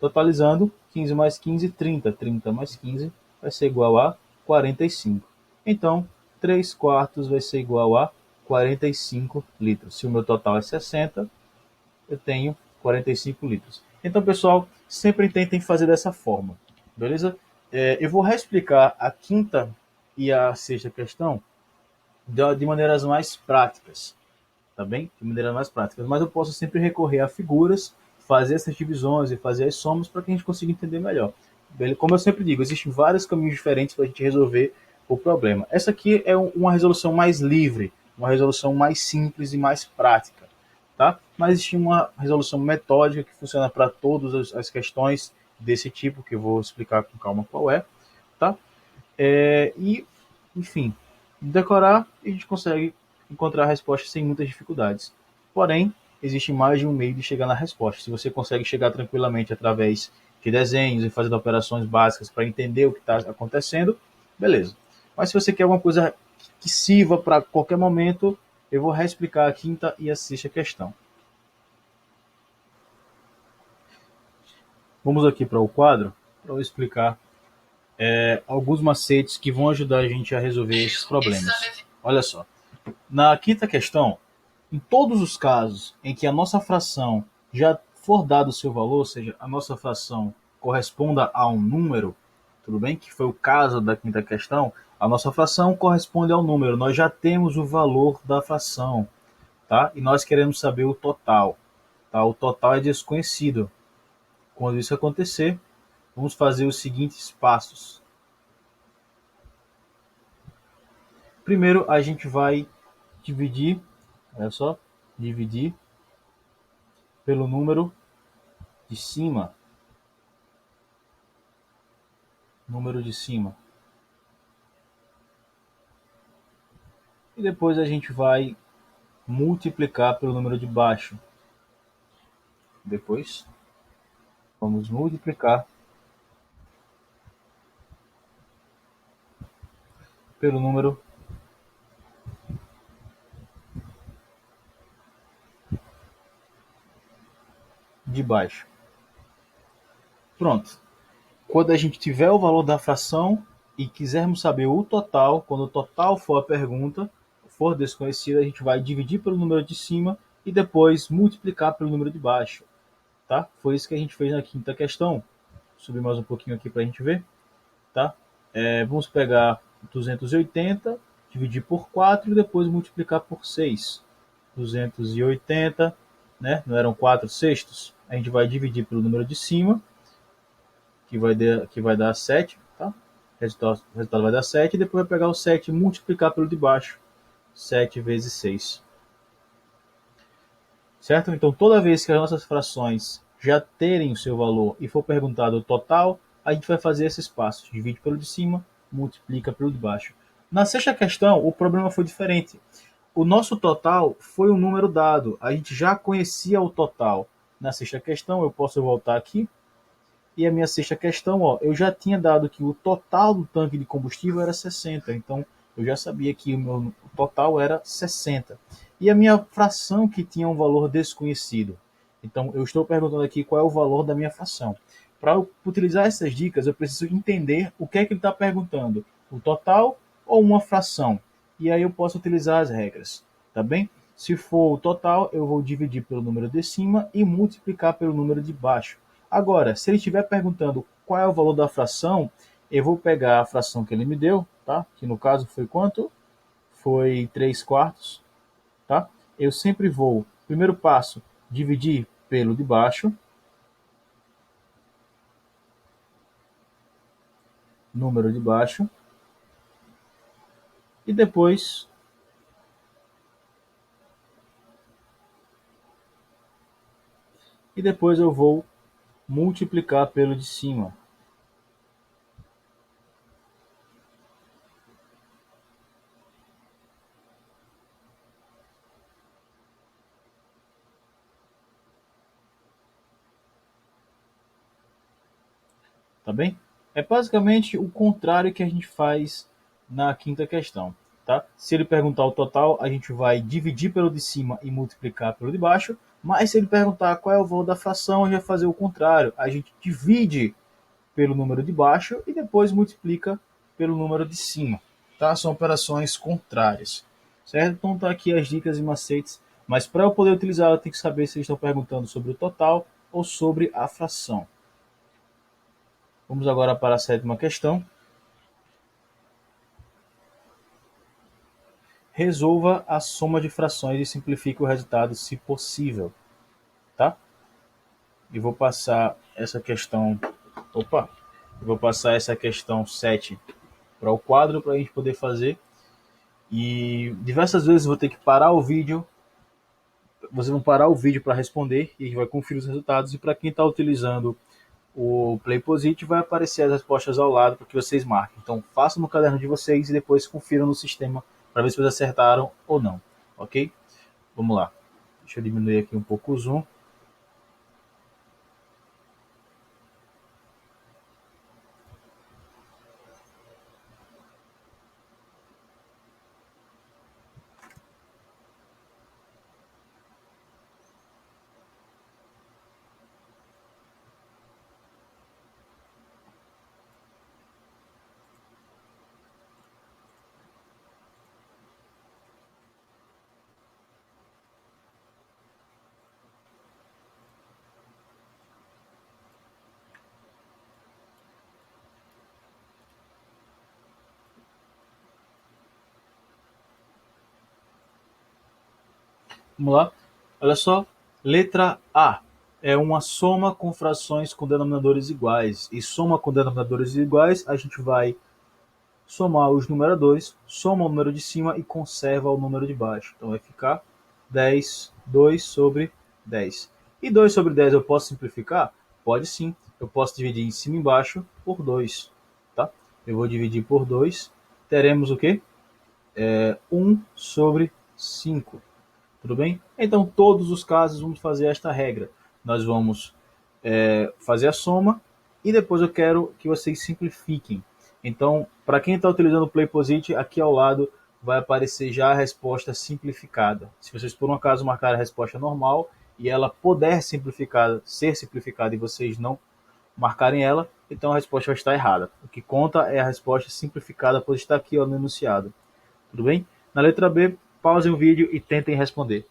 Totalizando, 15 mais 15, 30. 30 mais 15 vai ser igual a 45. Então, 3 quartos vai ser igual a 45 litros. Se o meu total é 60, eu tenho 45 litros. Então, pessoal, sempre tentem fazer dessa forma, beleza? Eu vou reexplicar a quinta e a sexta questão de maneiras mais práticas, tá bem? De maneiras mais práticas. Mas eu posso sempre recorrer a figuras, fazer essas divisões e fazer as somas para que a gente consiga entender melhor. Como eu sempre digo, existem vários caminhos diferentes para a gente resolver o problema. Essa aqui é uma resolução mais livre, uma resolução mais simples e mais prática, tá? Mas existe uma resolução metódica que funciona para todas as questões desse tipo, que eu vou explicar com calma qual é, tá? E, enfim, decorar e a gente consegue encontrar a resposta sem muitas dificuldades. Porém, existe mais de um meio de chegar na resposta. Se você consegue chegar tranquilamente através de desenhos e fazendo operações básicas para entender o que está acontecendo, beleza. Mas se você quer alguma coisa que sirva para qualquer momento, eu vou reexplicar a quinta e a sexta questão. Vamos aqui para o quadro para eu explicar alguns macetes que vão ajudar a gente a resolver esses problemas. Olha só, na quinta questão, em todos os casos em que a nossa fração já for dado o seu valor, ou seja, a nossa fração corresponda a um número, tudo bem? Que foi o caso da quinta questão, a nossa fração corresponde ao número, nós já temos o valor da fração, tá? E nós queremos saber o total, tá? O total é desconhecido. Quando isso acontecer, vamos fazer os seguintes passos. Primeiro, a gente vai dividir, olha só, dividir pelo número de cima. Número de cima. E depois a gente vai multiplicar pelo número de baixo. Depois, vamos multiplicar pelo número de baixo. Pronto. Quando a gente tiver o valor da fração e quisermos saber o total, quando o total for a pergunta, for desconhecida, a gente vai dividir pelo número de cima e depois multiplicar pelo número de baixo. Tá? Foi isso que a gente fez na quinta questão. Vou subir mais um pouquinho aqui para a gente ver. Tá? Vamos pegar 280, dividir por 4 e depois multiplicar por 6. 280, né? Não eram 4 sextos? A gente vai dividir pelo número de cima, que vai dar 7, tá? O resultado vai dar 7, e depois vai pegar o 7 e multiplicar pelo de baixo. 7 vezes 6. Certo? Então, toda vez que as nossas frações já terem o seu valor e for perguntado o total, a gente vai fazer esses passos. Divide pelo de cima, multiplica pelo de baixo. Na sexta questão, o problema foi diferente. O nosso total foi um número dado. A gente já conhecia o total. Na sexta questão, eu posso voltar aqui. E a minha sexta questão, ó, eu já tinha dado que o total do tanque de combustível era 60. Então, eu já sabia que o meu total era 60. E a minha fração que tinha um valor desconhecido. Então, eu estou perguntando aqui qual é o valor da minha fração. Para utilizar essas dicas, eu preciso entender o que é que ele está perguntando. O total ou uma fração? E aí eu posso utilizar as regras, tá bem? Se for o total, eu vou dividir pelo número de cima e multiplicar pelo número de baixo. Agora, se ele estiver perguntando qual é o valor da fração, eu vou pegar a fração que ele me deu, tá? Que no caso foi quanto? Foi 3 quartos, tá? Eu sempre vou, primeiro passo, dividir pelo de baixo, número de baixo, e depois eu vou multiplicar pelo de cima. Tá bem? É basicamente o contrário que a gente faz na quinta questão, tá? Se ele perguntar o total, a gente vai dividir pelo de cima e multiplicar pelo de baixo, mas se ele perguntar qual é o valor da fração, a gente vai fazer o contrário. A gente divide pelo número de baixo e depois multiplica pelo número de cima, tá? São operações contrárias, certo? Então tá aqui as dicas e macetes, mas para eu poder utilizar, eu tenho que saber se eles estão perguntando sobre o total ou sobre a fração. Vamos agora para a sétima questão. Resolva a soma de frações e simplifique o resultado, se possível, tá? E vou passar essa questão, opa, vou passar essa questão 7 para o quadro para a gente poder fazer. E diversas vezes vou ter que parar o vídeo, vocês vão parar o vídeo para responder e a gente vai conferir os resultados. E para quem está utilizando o PlayPosit, vai aparecer as respostas ao lado para que vocês marquem. Então façam no caderno de vocês e depois confiram no sistema para ver se vocês acertaram ou não, ok? Vamos lá. Deixa eu diminuir aqui um pouco o zoom. Vamos lá. Olha só. Letra A. É uma soma com frações com denominadores iguais. E soma com denominadores iguais, a gente vai somar os numeradores, soma o número de cima e conserva o número de baixo. Então vai ficar 10, 2 sobre 10. E 2 sobre 10 eu posso simplificar? Pode sim. Eu posso dividir em cima e embaixo por 2. Tá? Eu vou dividir por 2. Teremos o quê? 1 sobre 5. Tudo bem? Então, todos os casos, vamos fazer esta regra. Nós vamos fazer a soma e depois eu quero que vocês simplifiquem. Então, para quem está utilizando o PlayPosit, aqui ao lado vai aparecer já a resposta simplificada. Se vocês por um acaso marcarem a resposta normal e ela puder ser simplificada e vocês não marcarem ela, então a resposta vai estar errada. O que conta é a resposta simplificada, pois está aqui ó, no enunciado. Tudo bem? Na letra B, pausem o vídeo e tentem responder.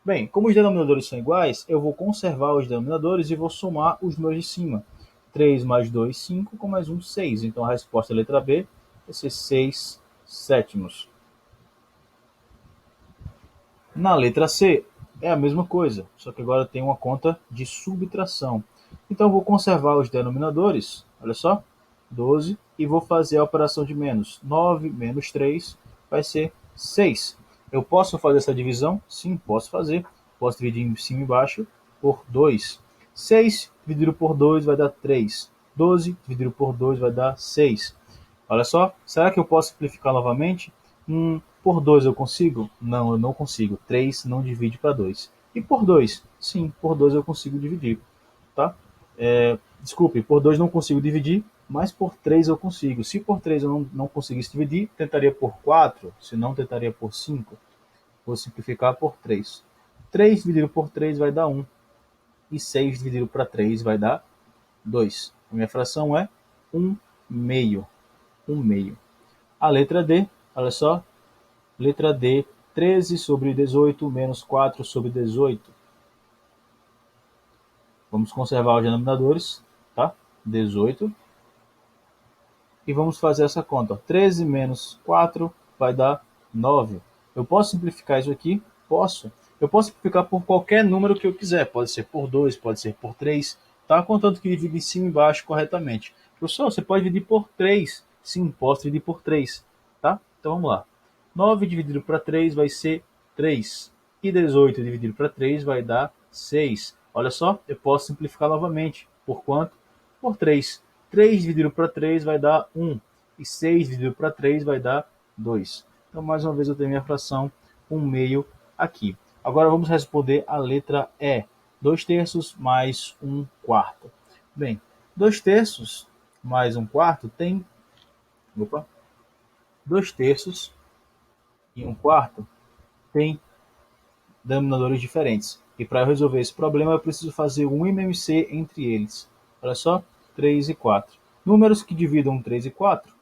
Bem, como os denominadores são iguais, eu vou conservar os denominadores e vou somar os números de cima. 3 mais 2, 5, com mais 1, 6. Então a resposta é letra B, vai ser 6 sétimos. Na letra C, é a mesma coisa, só que agora tem uma conta de subtração. Então eu vou conservar os denominadores, olha só, 12, e vou fazer a operação de menos. 9 menos 3 vai ser 6. Eu posso fazer essa divisão? Sim, posso fazer. Posso dividir em cima e baixo por 2. 6 dividido por 2 vai dar 3. 12 dividido por 2 vai dar 6. Olha só, será que eu posso simplificar novamente? Por 2 eu consigo? Não, eu não consigo. 3 não divide para 2. E por 2? Sim, por 2 eu consigo dividir. Tá? Desculpe, por 2 não consigo dividir, mas por 3 eu consigo. Se por 3 eu não conseguisse dividir, tentaria por 4, se não, tentaria por 5. Vou simplificar por 3. 3 dividido por 3 vai dar 1. E 6 dividido para 3 vai dar 2. A minha fração é 1 meio. 1 meio. A letra D, olha só. Letra D, 13 sobre 18 menos 4 sobre 18. Vamos conservar os denominadores, tá? 18. E vamos fazer essa conta. 13 menos 4 vai dar 9. Eu posso simplificar isso aqui? Posso. Eu posso simplificar por qualquer número que eu quiser. Pode ser por 2, pode ser por 3. Tá? Contanto que divide em cima e embaixo corretamente. Professor, você pode dividir por 3. Sim, posso dividir por 3. Tá? Então vamos lá. 9 dividido para 3 vai ser 3. E 18 dividido para 3 vai dar 6. Olha só, eu posso simplificar novamente. Por quanto? Por 3. 3 dividido para 3 vai dar 1. E 6 dividido para 3 vai dar 2. Então, mais uma vez, eu tenho minha fração 1 meio aqui. Agora vamos responder a letra E. 2 terços mais 1 quarto. Bem, 2 terços mais 1 quarto tem... Opa! 2 terços e 1 quarto tem denominadores diferentes. E para resolver esse problema, eu preciso fazer um MMC entre eles. Olha só, 3 e 4. Números que dividam 3 e 4.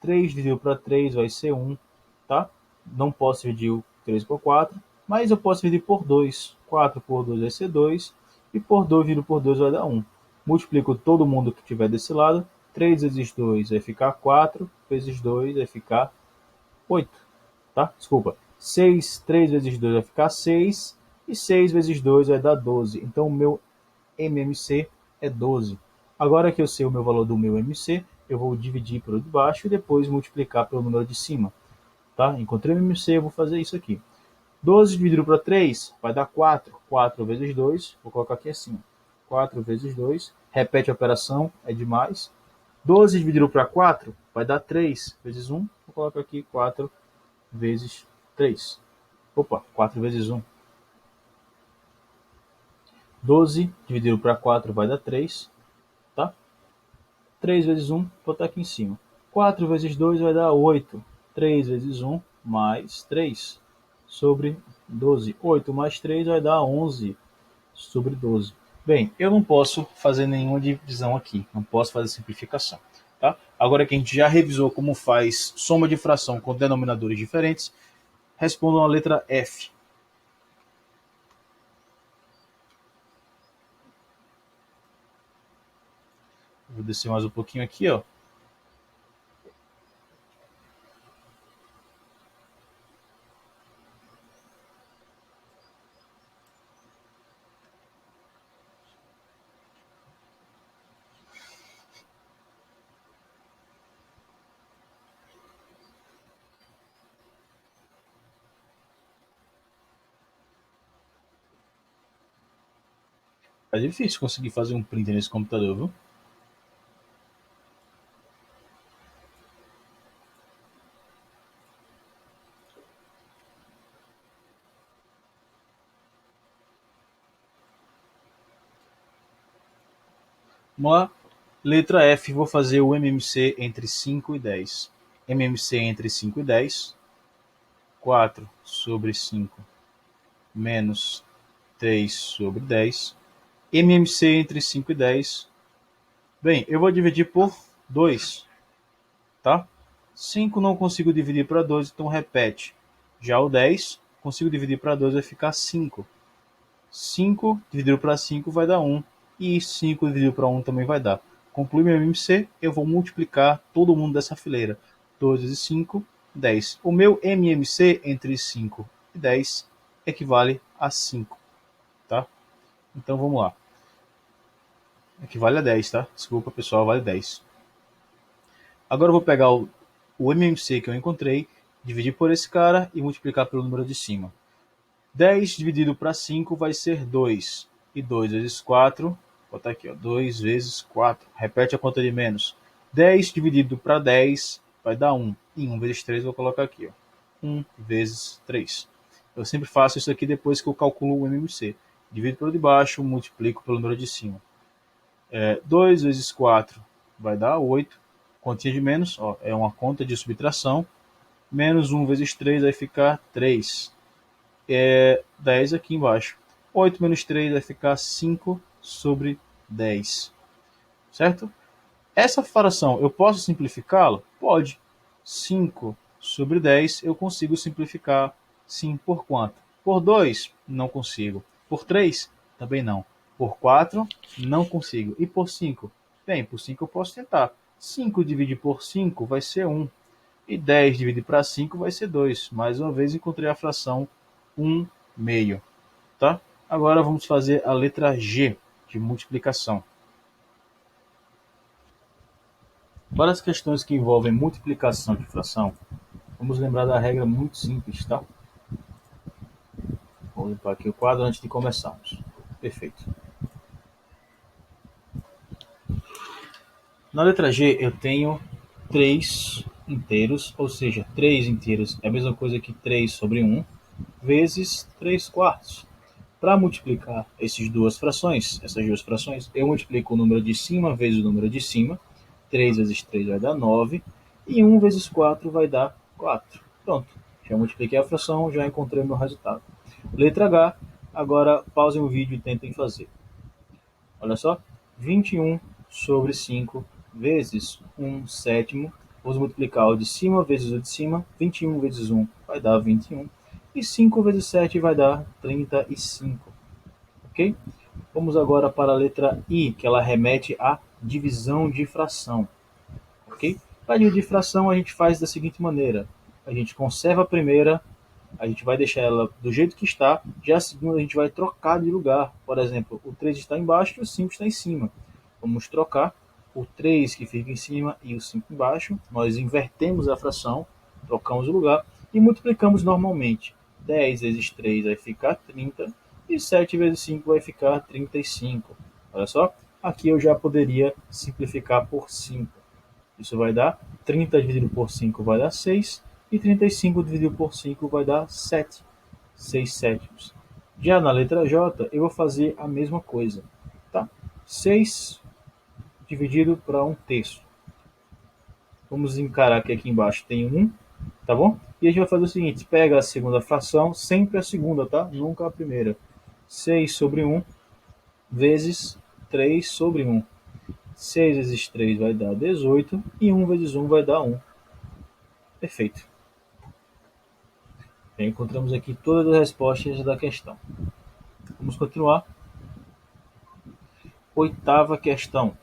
3 dividido para 3 vai ser 1, tá? Não posso dividir o 3 por 4, mas eu posso dividir por 2. 4 por 2 vai ser 2, e por 2 dividido por 2 vai dar 1. Multiplico todo mundo que tiver desse lado. 3 vezes 2 vai ficar 4, vezes 2 vai ficar 8, tá? Desculpa. 3 vezes 2 vai ficar 6, e 6 vezes 2 vai dar 12. Então, o meu MMC é 12. Agora que eu sei o meu valor do meu MC, eu vou dividir pelo de baixo e depois multiplicar pelo número de cima. Tá? Encontrei o MC, eu vou fazer isso aqui. 12 dividido para 3 vai dar 4. 4 vezes 2, vou colocar aqui assim. 4 vezes 2, repete a operação, é demais. 12 dividido para 4 vai dar 3 vezes 1, vou colocar aqui 4 vezes 3. Opa, 4 vezes 1. 12 dividido para 4 vai dar 3, tá? 3 vezes 1, vou botar aqui em cima. 4 vezes 2 vai dar 8. 3 vezes 1 mais 3 sobre 12. 8 mais 3 vai dar 11 sobre 12. Bem, eu não posso fazer nenhuma divisão aqui, não posso fazer simplificação. Tá? Agora que a gente já revisou como faz soma de fração com denominadores diferentes, respondam a letra F. Vou descer mais um pouquinho aqui, ó. É difícil conseguir fazer um print nesse computador, viu? Uma letra F, vou fazer o MMC entre 5 e 10. MMC entre 5 e 10, 4 sobre 5 menos 3 sobre 10. MMC entre 5 e 10. Bem, eu vou dividir por 2, tá? 5 não consigo dividir para 2, então repete. Já o 10, consigo dividir para 2, vai ficar 5. 5 dividido para 5 vai dar 1. E 5 dividido para 1 também vai dar. Conclui meu MMC, eu vou multiplicar todo mundo dessa fileira. 2 vezes 5, 10. O meu MMC entre 5 e 10 equivale a 5. Tá? Então vamos lá. Equivale a 10, tá? Desculpa, pessoal, vale 10. Agora eu vou pegar o MMC que eu encontrei, dividir por esse cara e multiplicar pelo número de cima. 10 dividido para 5 vai ser 2. E 2 vezes 4, vou botar aqui, ó, 2 vezes 4. Repete a conta de menos. 10 dividido para 10 vai dar 1. E 1 vezes 3 eu vou colocar aqui. Ó. 1 vezes 3. Eu sempre faço isso aqui depois que eu calculo o MMC. Divido pelo de baixo, multiplico pelo número de cima. 2 vezes 4 vai dar 8. Continha de menos, ó, é uma conta de subtração. Menos 1 vezes 3 vai ficar 3. 10 aqui embaixo. 8 menos 3 vai ficar 5 sobre 10. Certo? Essa fração eu posso simplificá-la? Pode. 5 sobre 10 eu consigo simplificar sim por quanto? Por 2? Não consigo. Por 3? Também não. Por 4? Não consigo. E por 5? Bem, por 5 eu posso tentar. 5 dividido por 5 vai ser 1. E 10 dividido para 5 vai ser 2. Mais uma vez encontrei a fração 1 meio. Tá? Agora vamos fazer a letra G de multiplicação. Para as questões que envolvem multiplicação de fração, vamos lembrar da regra muito simples, tá? Vou limpar aqui o quadro antes de começarmos. Perfeito. Na letra G eu tenho 3 inteiros, ou seja, 3 inteiros é a mesma coisa que 3 sobre 1, vezes 3 quartos. Para multiplicar essas duas frações, eu multiplico o número de cima vezes o número de cima. 3 vezes 3 vai dar 9. E 1 vezes 4 vai dar 4. Pronto. Já multipliquei a fração, já encontrei o meu resultado. Letra H. Agora pausem o vídeo e tentem fazer. Olha só. 21 sobre 5 vezes 1 sétimo. Vamos multiplicar o de cima vezes o de cima. 21 vezes 1 vai dar 21. E 5 vezes 7 vai dar 35. Ok? Vamos agora para a letra I, que ela remete à divisão de fração. Ok? Para dividir fração, a gente faz da seguinte maneira. A gente conserva a primeira, a gente vai deixar ela do jeito que está, já a segunda a gente vai trocar de lugar. Por exemplo, o 3 está embaixo e o 5 está em cima. Vamos trocar o 3 que fica em cima e o 5 embaixo. Nós invertemos a fração, trocamos o lugar e multiplicamos normalmente. 10 vezes 3 vai ficar 30 e 7 vezes 5 vai ficar 35. Olha só, aqui eu já poderia simplificar por 5. Isso vai dar 30 dividido por 5 vai dar 6. E 35 dividido por 5 vai dar 7. 6 sétimos. Já na letra J, eu vou fazer a mesma coisa. Tá? 6 dividido para 1 terço. Vamos encarar que aqui embaixo tem 1. Tá bom? E a gente vai fazer o seguinte. Pega a segunda fração, sempre a segunda, tá? Nunca a primeira. 6 sobre 1 vezes 3 sobre 1. 6 vezes 3 vai dar 18 e 1 vezes 1 vai dar 1. Perfeito. Já encontramos aqui todas as respostas da questão. Vamos continuar. Oitava questão.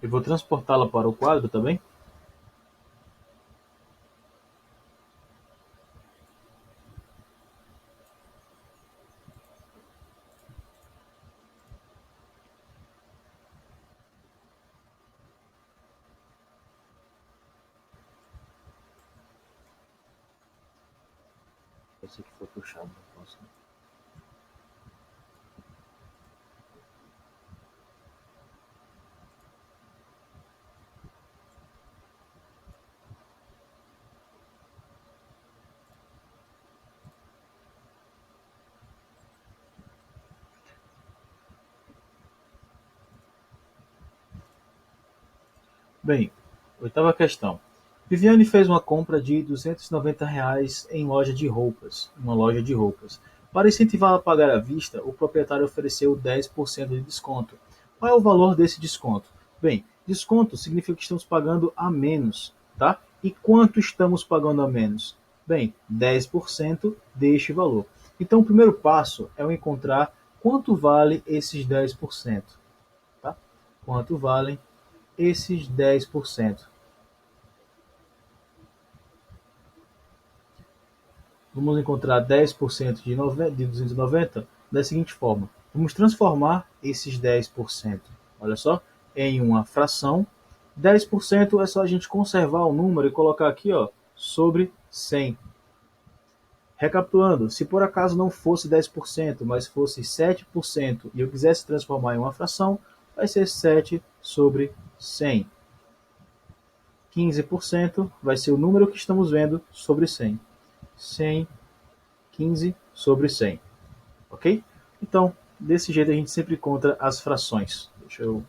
Eu vou transportá-la para o quadro também. Esse aqui foi puxado. Bem, oitava questão. Viviane fez uma compra de R$ 290 em loja de roupas, uma loja de roupas. Para incentivá-la a pagar à vista, o proprietário ofereceu 10% de desconto. Qual é o valor desse desconto? Bem, desconto significa que estamos pagando a menos, tá? E quanto estamos pagando a menos? Bem, 10% deste valor. Então, o primeiro passo é eu encontrar quanto vale esses 10%, tá? Quanto valem esses 10%. Vamos encontrar 10% de 290 da seguinte forma. Vamos transformar esses 10%, olha só, em uma fração. 10% é só a gente conservar o número e colocar aqui, ó, sobre 100. Recapitulando, se por acaso não fosse 10%, mas fosse 7%, e eu quisesse transformar em uma fração, vai ser 7 sobre 100. 15% vai ser o número que estamos vendo sobre 100. 100, 15 sobre 100. Ok? Então, desse jeito a gente sempre encontra as frações. Deixa eu...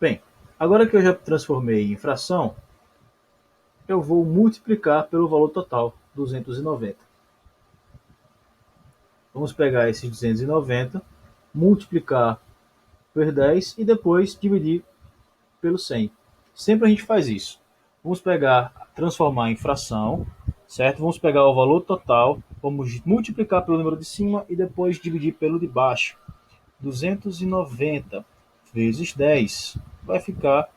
Bem, agora que eu já transformei em fração, eu vou multiplicar pelo valor total, 290. Vamos pegar esse 290, multiplicar por 10 e depois dividir pelo 100. Sempre a gente faz isso. Vamos pegar, transformar em fração, certo? Vamos pegar o valor total, vamos multiplicar pelo número de cima e depois dividir pelo de baixo. 290 vezes 10 vai ficar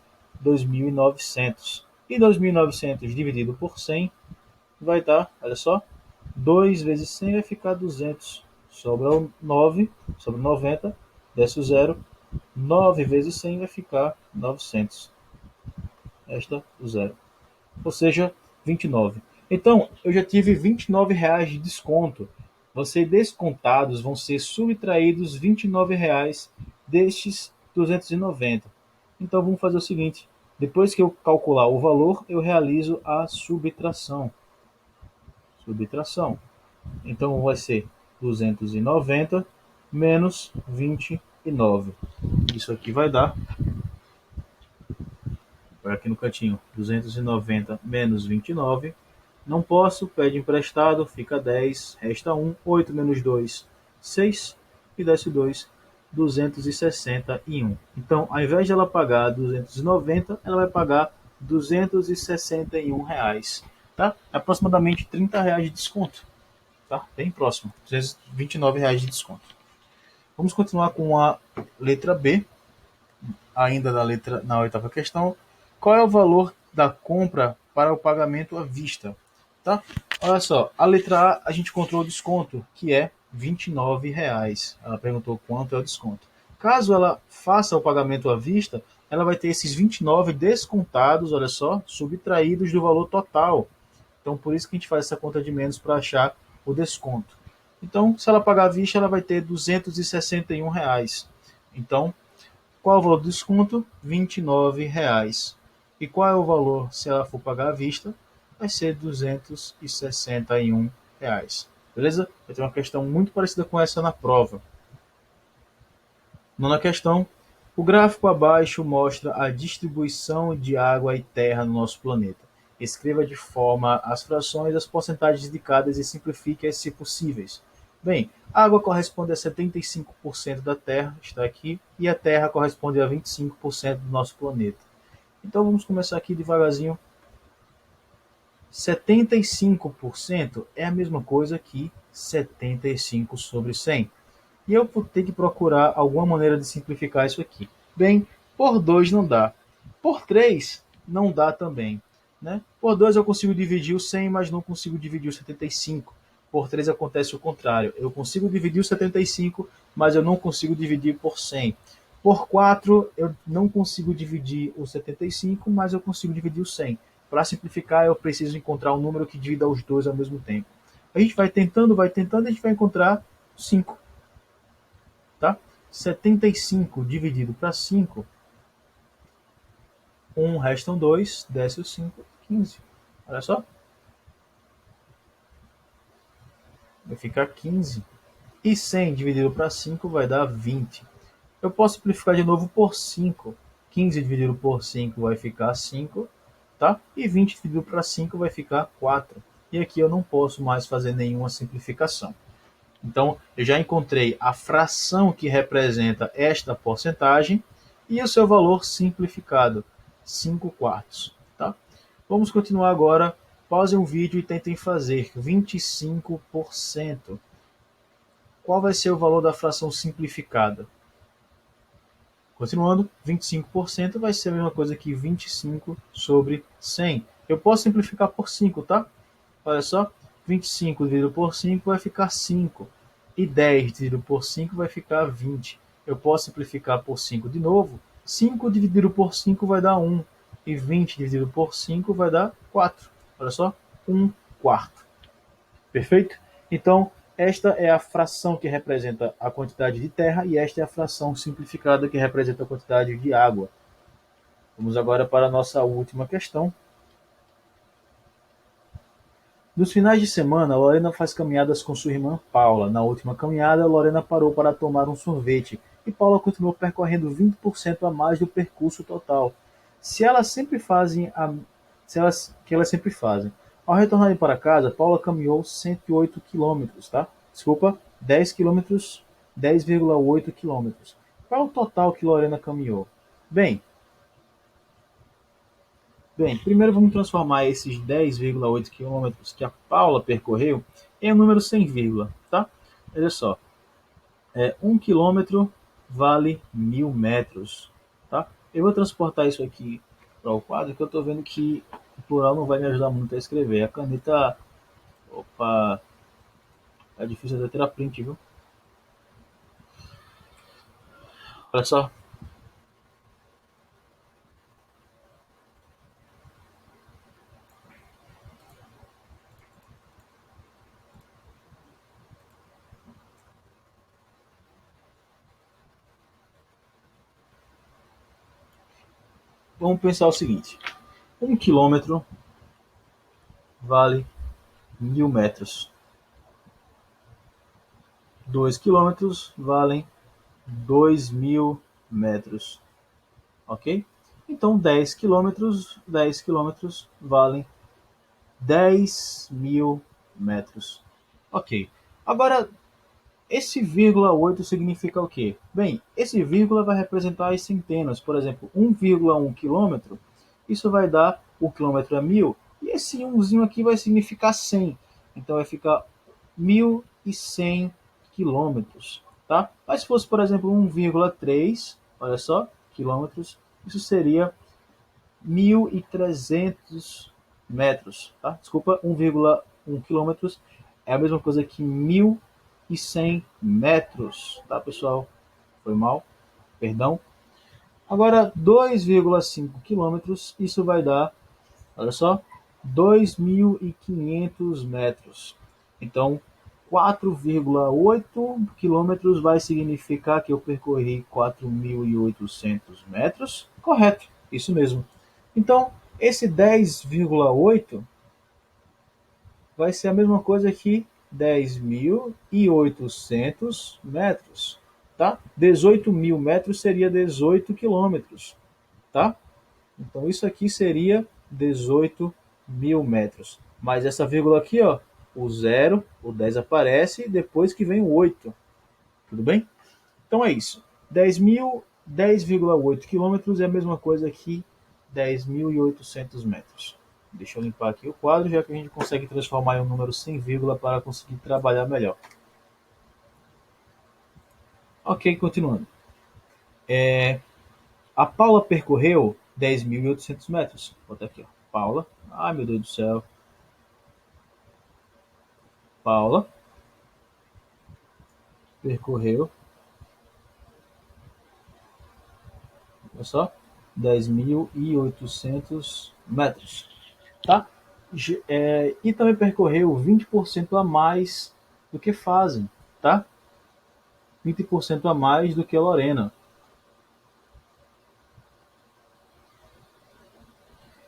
2.900. E 2.900 dividido por 100 vai dar, olha só, 2 vezes 100 vai ficar 200. Sobra o 9, sobra 90, desce o 0. 9 vezes 100 vai ficar 900. Resta o 0. Ou seja, 29. Então, eu já tive R$ 29 de desconto. Vão ser descontados, vão ser subtraídos R$ 29 destes 290. Então, vamos fazer o seguinte. Depois que eu calcular o valor, eu realizo a subtração. Subtração. Então, vai ser 290 menos 29. Isso aqui vai dar, vai aqui no cantinho, 290 menos 29. Não posso, pede emprestado, fica 10, resta 1, 8 menos 2, 6, e desce 2, 261. Então, ao invés de ela pagar 290, ela vai pagar R$ 261. Tá? Aproximadamente R$ 30 de desconto. Tá? Bem próximo, R$ 29 de desconto. Vamos continuar com a letra B, ainda na oitava questão. Qual é o valor da compra para o pagamento à vista? Tá? Olha só, a letra A a gente encontrou o desconto, que é R$ 29. Ela perguntou quanto é o desconto. Caso ela faça o pagamento à vista, ela vai ter esses 29 descontados, olha só, subtraídos do valor total. Então, por isso que a gente faz essa conta de menos para achar o desconto. Então, se ela pagar à vista, ela vai ter R$ 261. Então, qual é o valor do desconto? R$ 29. E qual é o valor se ela for pagar à vista? Vai ser R$ 261. Beleza? Vai ter uma questão muito parecida com essa na prova. Nona questão. O gráfico abaixo mostra a distribuição de água e terra no nosso planeta. Escreva de forma as frações, as porcentagens indicadas e simplifique-as se possíveis. Bem, a água corresponde a 75% da Terra, está aqui, e a Terra corresponde a 25% do nosso planeta. Então vamos começar aqui devagarzinho. 75% é a mesma coisa que 75 sobre 100. E eu vou ter que procurar alguma maneira de simplificar isso aqui. Bem, por 2 não dá. Por 3 não dá também. Né? Por 2 eu consigo dividir o 100, mas não consigo dividir o 75. Por 3 acontece o contrário. Eu consigo dividir o 75, mas eu não consigo dividir por 100. Por 4 eu não consigo dividir o 75, mas eu consigo dividir o 100. Para simplificar, eu preciso encontrar um número que divida os dois ao mesmo tempo. A gente vai tentando, e a gente vai encontrar 5. Tá? 75 dividido para 5, 1 restam 2, desce o 5, 15. Olha só. Vai ficar 15. E 100 dividido para 5 vai dar 20. Eu posso simplificar de novo por 5. 15 dividido por 5 vai ficar 5. Tá? E 20 dividido para 5 vai ficar 4. E aqui eu não posso mais fazer nenhuma simplificação. Então, eu já encontrei a fração que representa esta porcentagem e o seu valor simplificado, 5 quartos. Tá? Vamos continuar agora. Pausem o vídeo e tentem fazer 25%. Qual vai ser o valor da fração simplificada? Continuando, 25% vai ser a mesma coisa que 25 sobre 100. Eu posso simplificar por 5, tá? Olha só, 25 dividido por 5 vai ficar 5. E 10 dividido por 5 vai ficar 20. Eu posso simplificar por 5 de novo. 5 dividido por 5 vai dar 1. E 20 dividido por 5 vai dar 4. Olha só, 1/4. Perfeito? Então, esta é a fração que representa a quantidade de terra e esta é a fração simplificada que representa a quantidade de água. Vamos agora para a nossa última questão. Nos finais de semana, Lorena faz caminhadas com sua irmã Paula. Na última caminhada, Lorena parou para tomar um sorvete e Paula continuou percorrendo 20% a mais do percurso total. Se elas sempre fazem a, se elas, que elas sempre fazem. Ao retornarem para casa, Paula caminhou 108 quilômetros, tá? Desculpa, 10 quilômetros, 10,8 quilômetros. Qual é o total que Lorena caminhou? Bem, Bem, primeiro vamos transformar esses 10,8 quilômetros que a Paula percorreu em um número sem vírgula, tá? Olha só, 1 quilômetro vale 1.000 metros, tá? Eu vou transportar isso aqui para o quadro, que eu estou vendo que o plural não vai me ajudar muito a escrever. A caneta, opa, é difícil até ter a print, viu? Olha só, vamos pensar o seguinte: 1 quilômetro vale 1.000 metros, 2 quilômetros valem 2.000 metros, ok? Então 10 quilômetros valem 10.000 metros, ok? Agora, esse vírgula 8 significa o quê? Bem, esse vírgula vai representar as centenas. Por exemplo, 1,1 quilômetro, isso vai dar, o quilômetro é 1.000, e esse 1zinho aqui vai significar 100. Então vai ficar 1.100 quilômetros, tá? Mas se fosse, por exemplo, 1,3, olha só, quilômetros, isso seria 1.300 metros, tá? Desculpa, 1,1 quilômetros é a mesma coisa que 1.100 metros, tá, pessoal? Foi mal, perdão. Agora, 2,5 quilômetros, isso vai dar, olha só, 2.500 metros. Então, 4,8 quilômetros vai significar que eu percorri 4.800 metros. Correto, isso mesmo. Então, esse 10,8 vai ser a mesma coisa que 10.800 metros, tá? 18.000 metros seria 18 quilômetros, tá? Então, isso aqui seria 18.000 metros. Mas essa vírgula aqui, ó, o 0, o 10 aparece depois que vem o 8. Tudo bem? Então é isso. 10,8 quilômetros é a mesma coisa que 10.800 metros. Deixa eu limpar aqui o quadro, já que a gente consegue transformar em um número sem vírgula para conseguir trabalhar melhor. Ok, continuando. A Paula percorreu 10.800 metros. Vou botar aqui, ó. Paula. Ai, meu Deus do céu. Paula percorreu, olha só, 10.800 metros, tá? E também percorreu 20% a mais do que fazem, tá? 20% a mais do que a Lorena.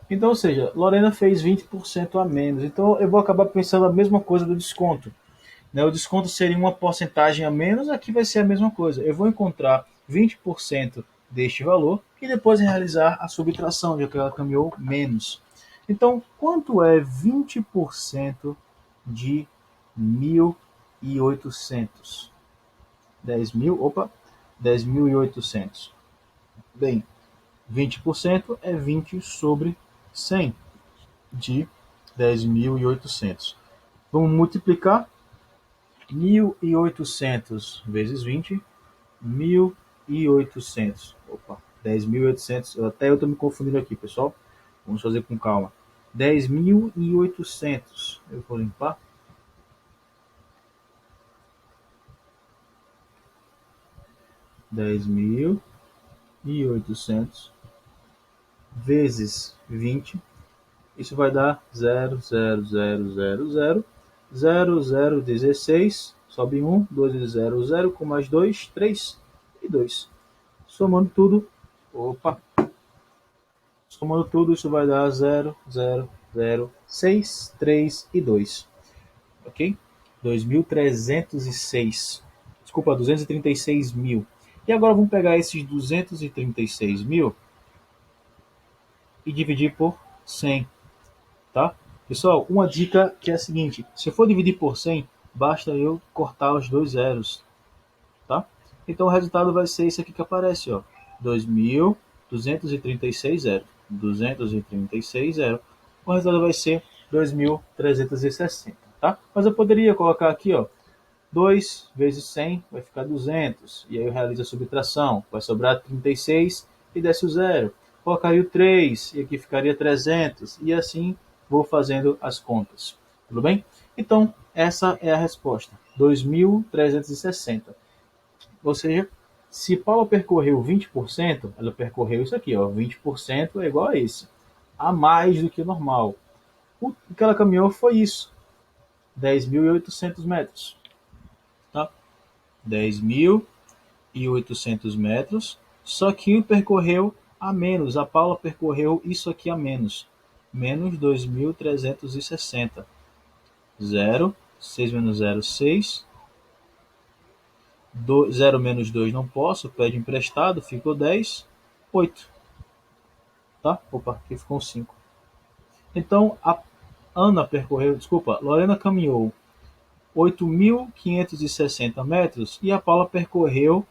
Então, ou seja, Lorena fez 20% a menos. Então, eu vou acabar pensando a mesma coisa do desconto. Né? O desconto seria uma porcentagem a menos, aqui vai ser a mesma coisa. Eu vou encontrar 20% deste valor e depois realizar a subtração, já que ela caminhou menos. Então, quanto é 20% de 1.800? 10.000, opa, 10.800. Bem, 20% é 20 sobre 100 de 10.800. Vamos multiplicar 1.800 vezes 20, 1.800. Opa, 10.800. Até eu estou me confundindo aqui, pessoal. Vamos fazer com calma. 10.800. Eu vou limpar. 10.800 vezes 20, isso vai dar 0,00000016, sobe 1, 2 vezes 0, 0, com mais 2, 3 e 2. Somando tudo, somando tudo, isso vai dar 0,0006, 3 e 2. Ok? 2.306. Desculpa, 236 mil. E agora vamos pegar esses 236 mil e dividir por 100, tá? Pessoal, uma dica que é a seguinte: se eu for dividir por 100, basta eu cortar os dois zeros, tá? Então o resultado vai ser esse aqui que aparece, ó, 2.236 zero, 236 zero. O resultado vai ser 2.360, tá? Mas eu poderia colocar aqui, ó, 2 vezes 100 vai ficar 200. E aí eu realizo a subtração. Vai sobrar 36 e desce o zero. Colocaria o 3 e aqui ficaria 300. E assim vou fazendo as contas. Tudo bem? Então, essa é a resposta. 2.360. Ou seja, se Paula percorreu 20%, ela percorreu isso aqui, ó, 20% é igual a esse. A mais do que o normal. O que ela caminhou foi isso, 10.800 metros. Tá? 10.800 metros, só que percorreu a menos. A Paula percorreu isso aqui a menos. Menos 2.360. 0, 6 menos 0, 6. 0 menos 2 não posso, pede emprestado, ficou 10, 8. Tá? Opa, aqui ficou 5. Então, a Ana percorreu, desculpa, Lorena caminhou 8.560 metros e a Paula percorreu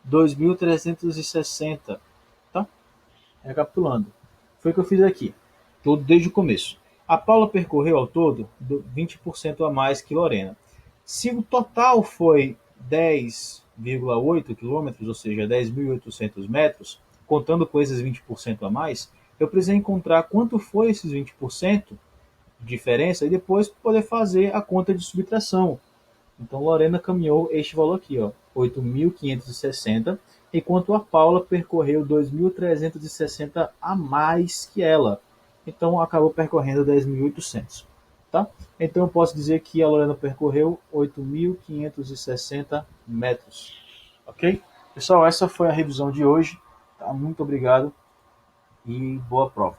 2.360, tá? Recapitulando, foi o que eu fiz aqui, tudo desde o começo. A Paula percorreu ao todo 20% a mais que Lorena. Se o total foi 10,8 quilômetros, ou seja, 10.800 metros, contando com esses 20% a mais, eu precisei encontrar quanto foi esses 20% de diferença e depois poder fazer a conta de subtração. Então, Lorena caminhou este valor aqui, ó, 8.560, enquanto a Paula percorreu 2.360 a mais que ela. Então, acabou percorrendo 10.800. Tá? Então, eu posso dizer que a Lorena percorreu 8.560 metros. Ok? Pessoal, essa foi a revisão de hoje. Tá? Muito obrigado e boa prova.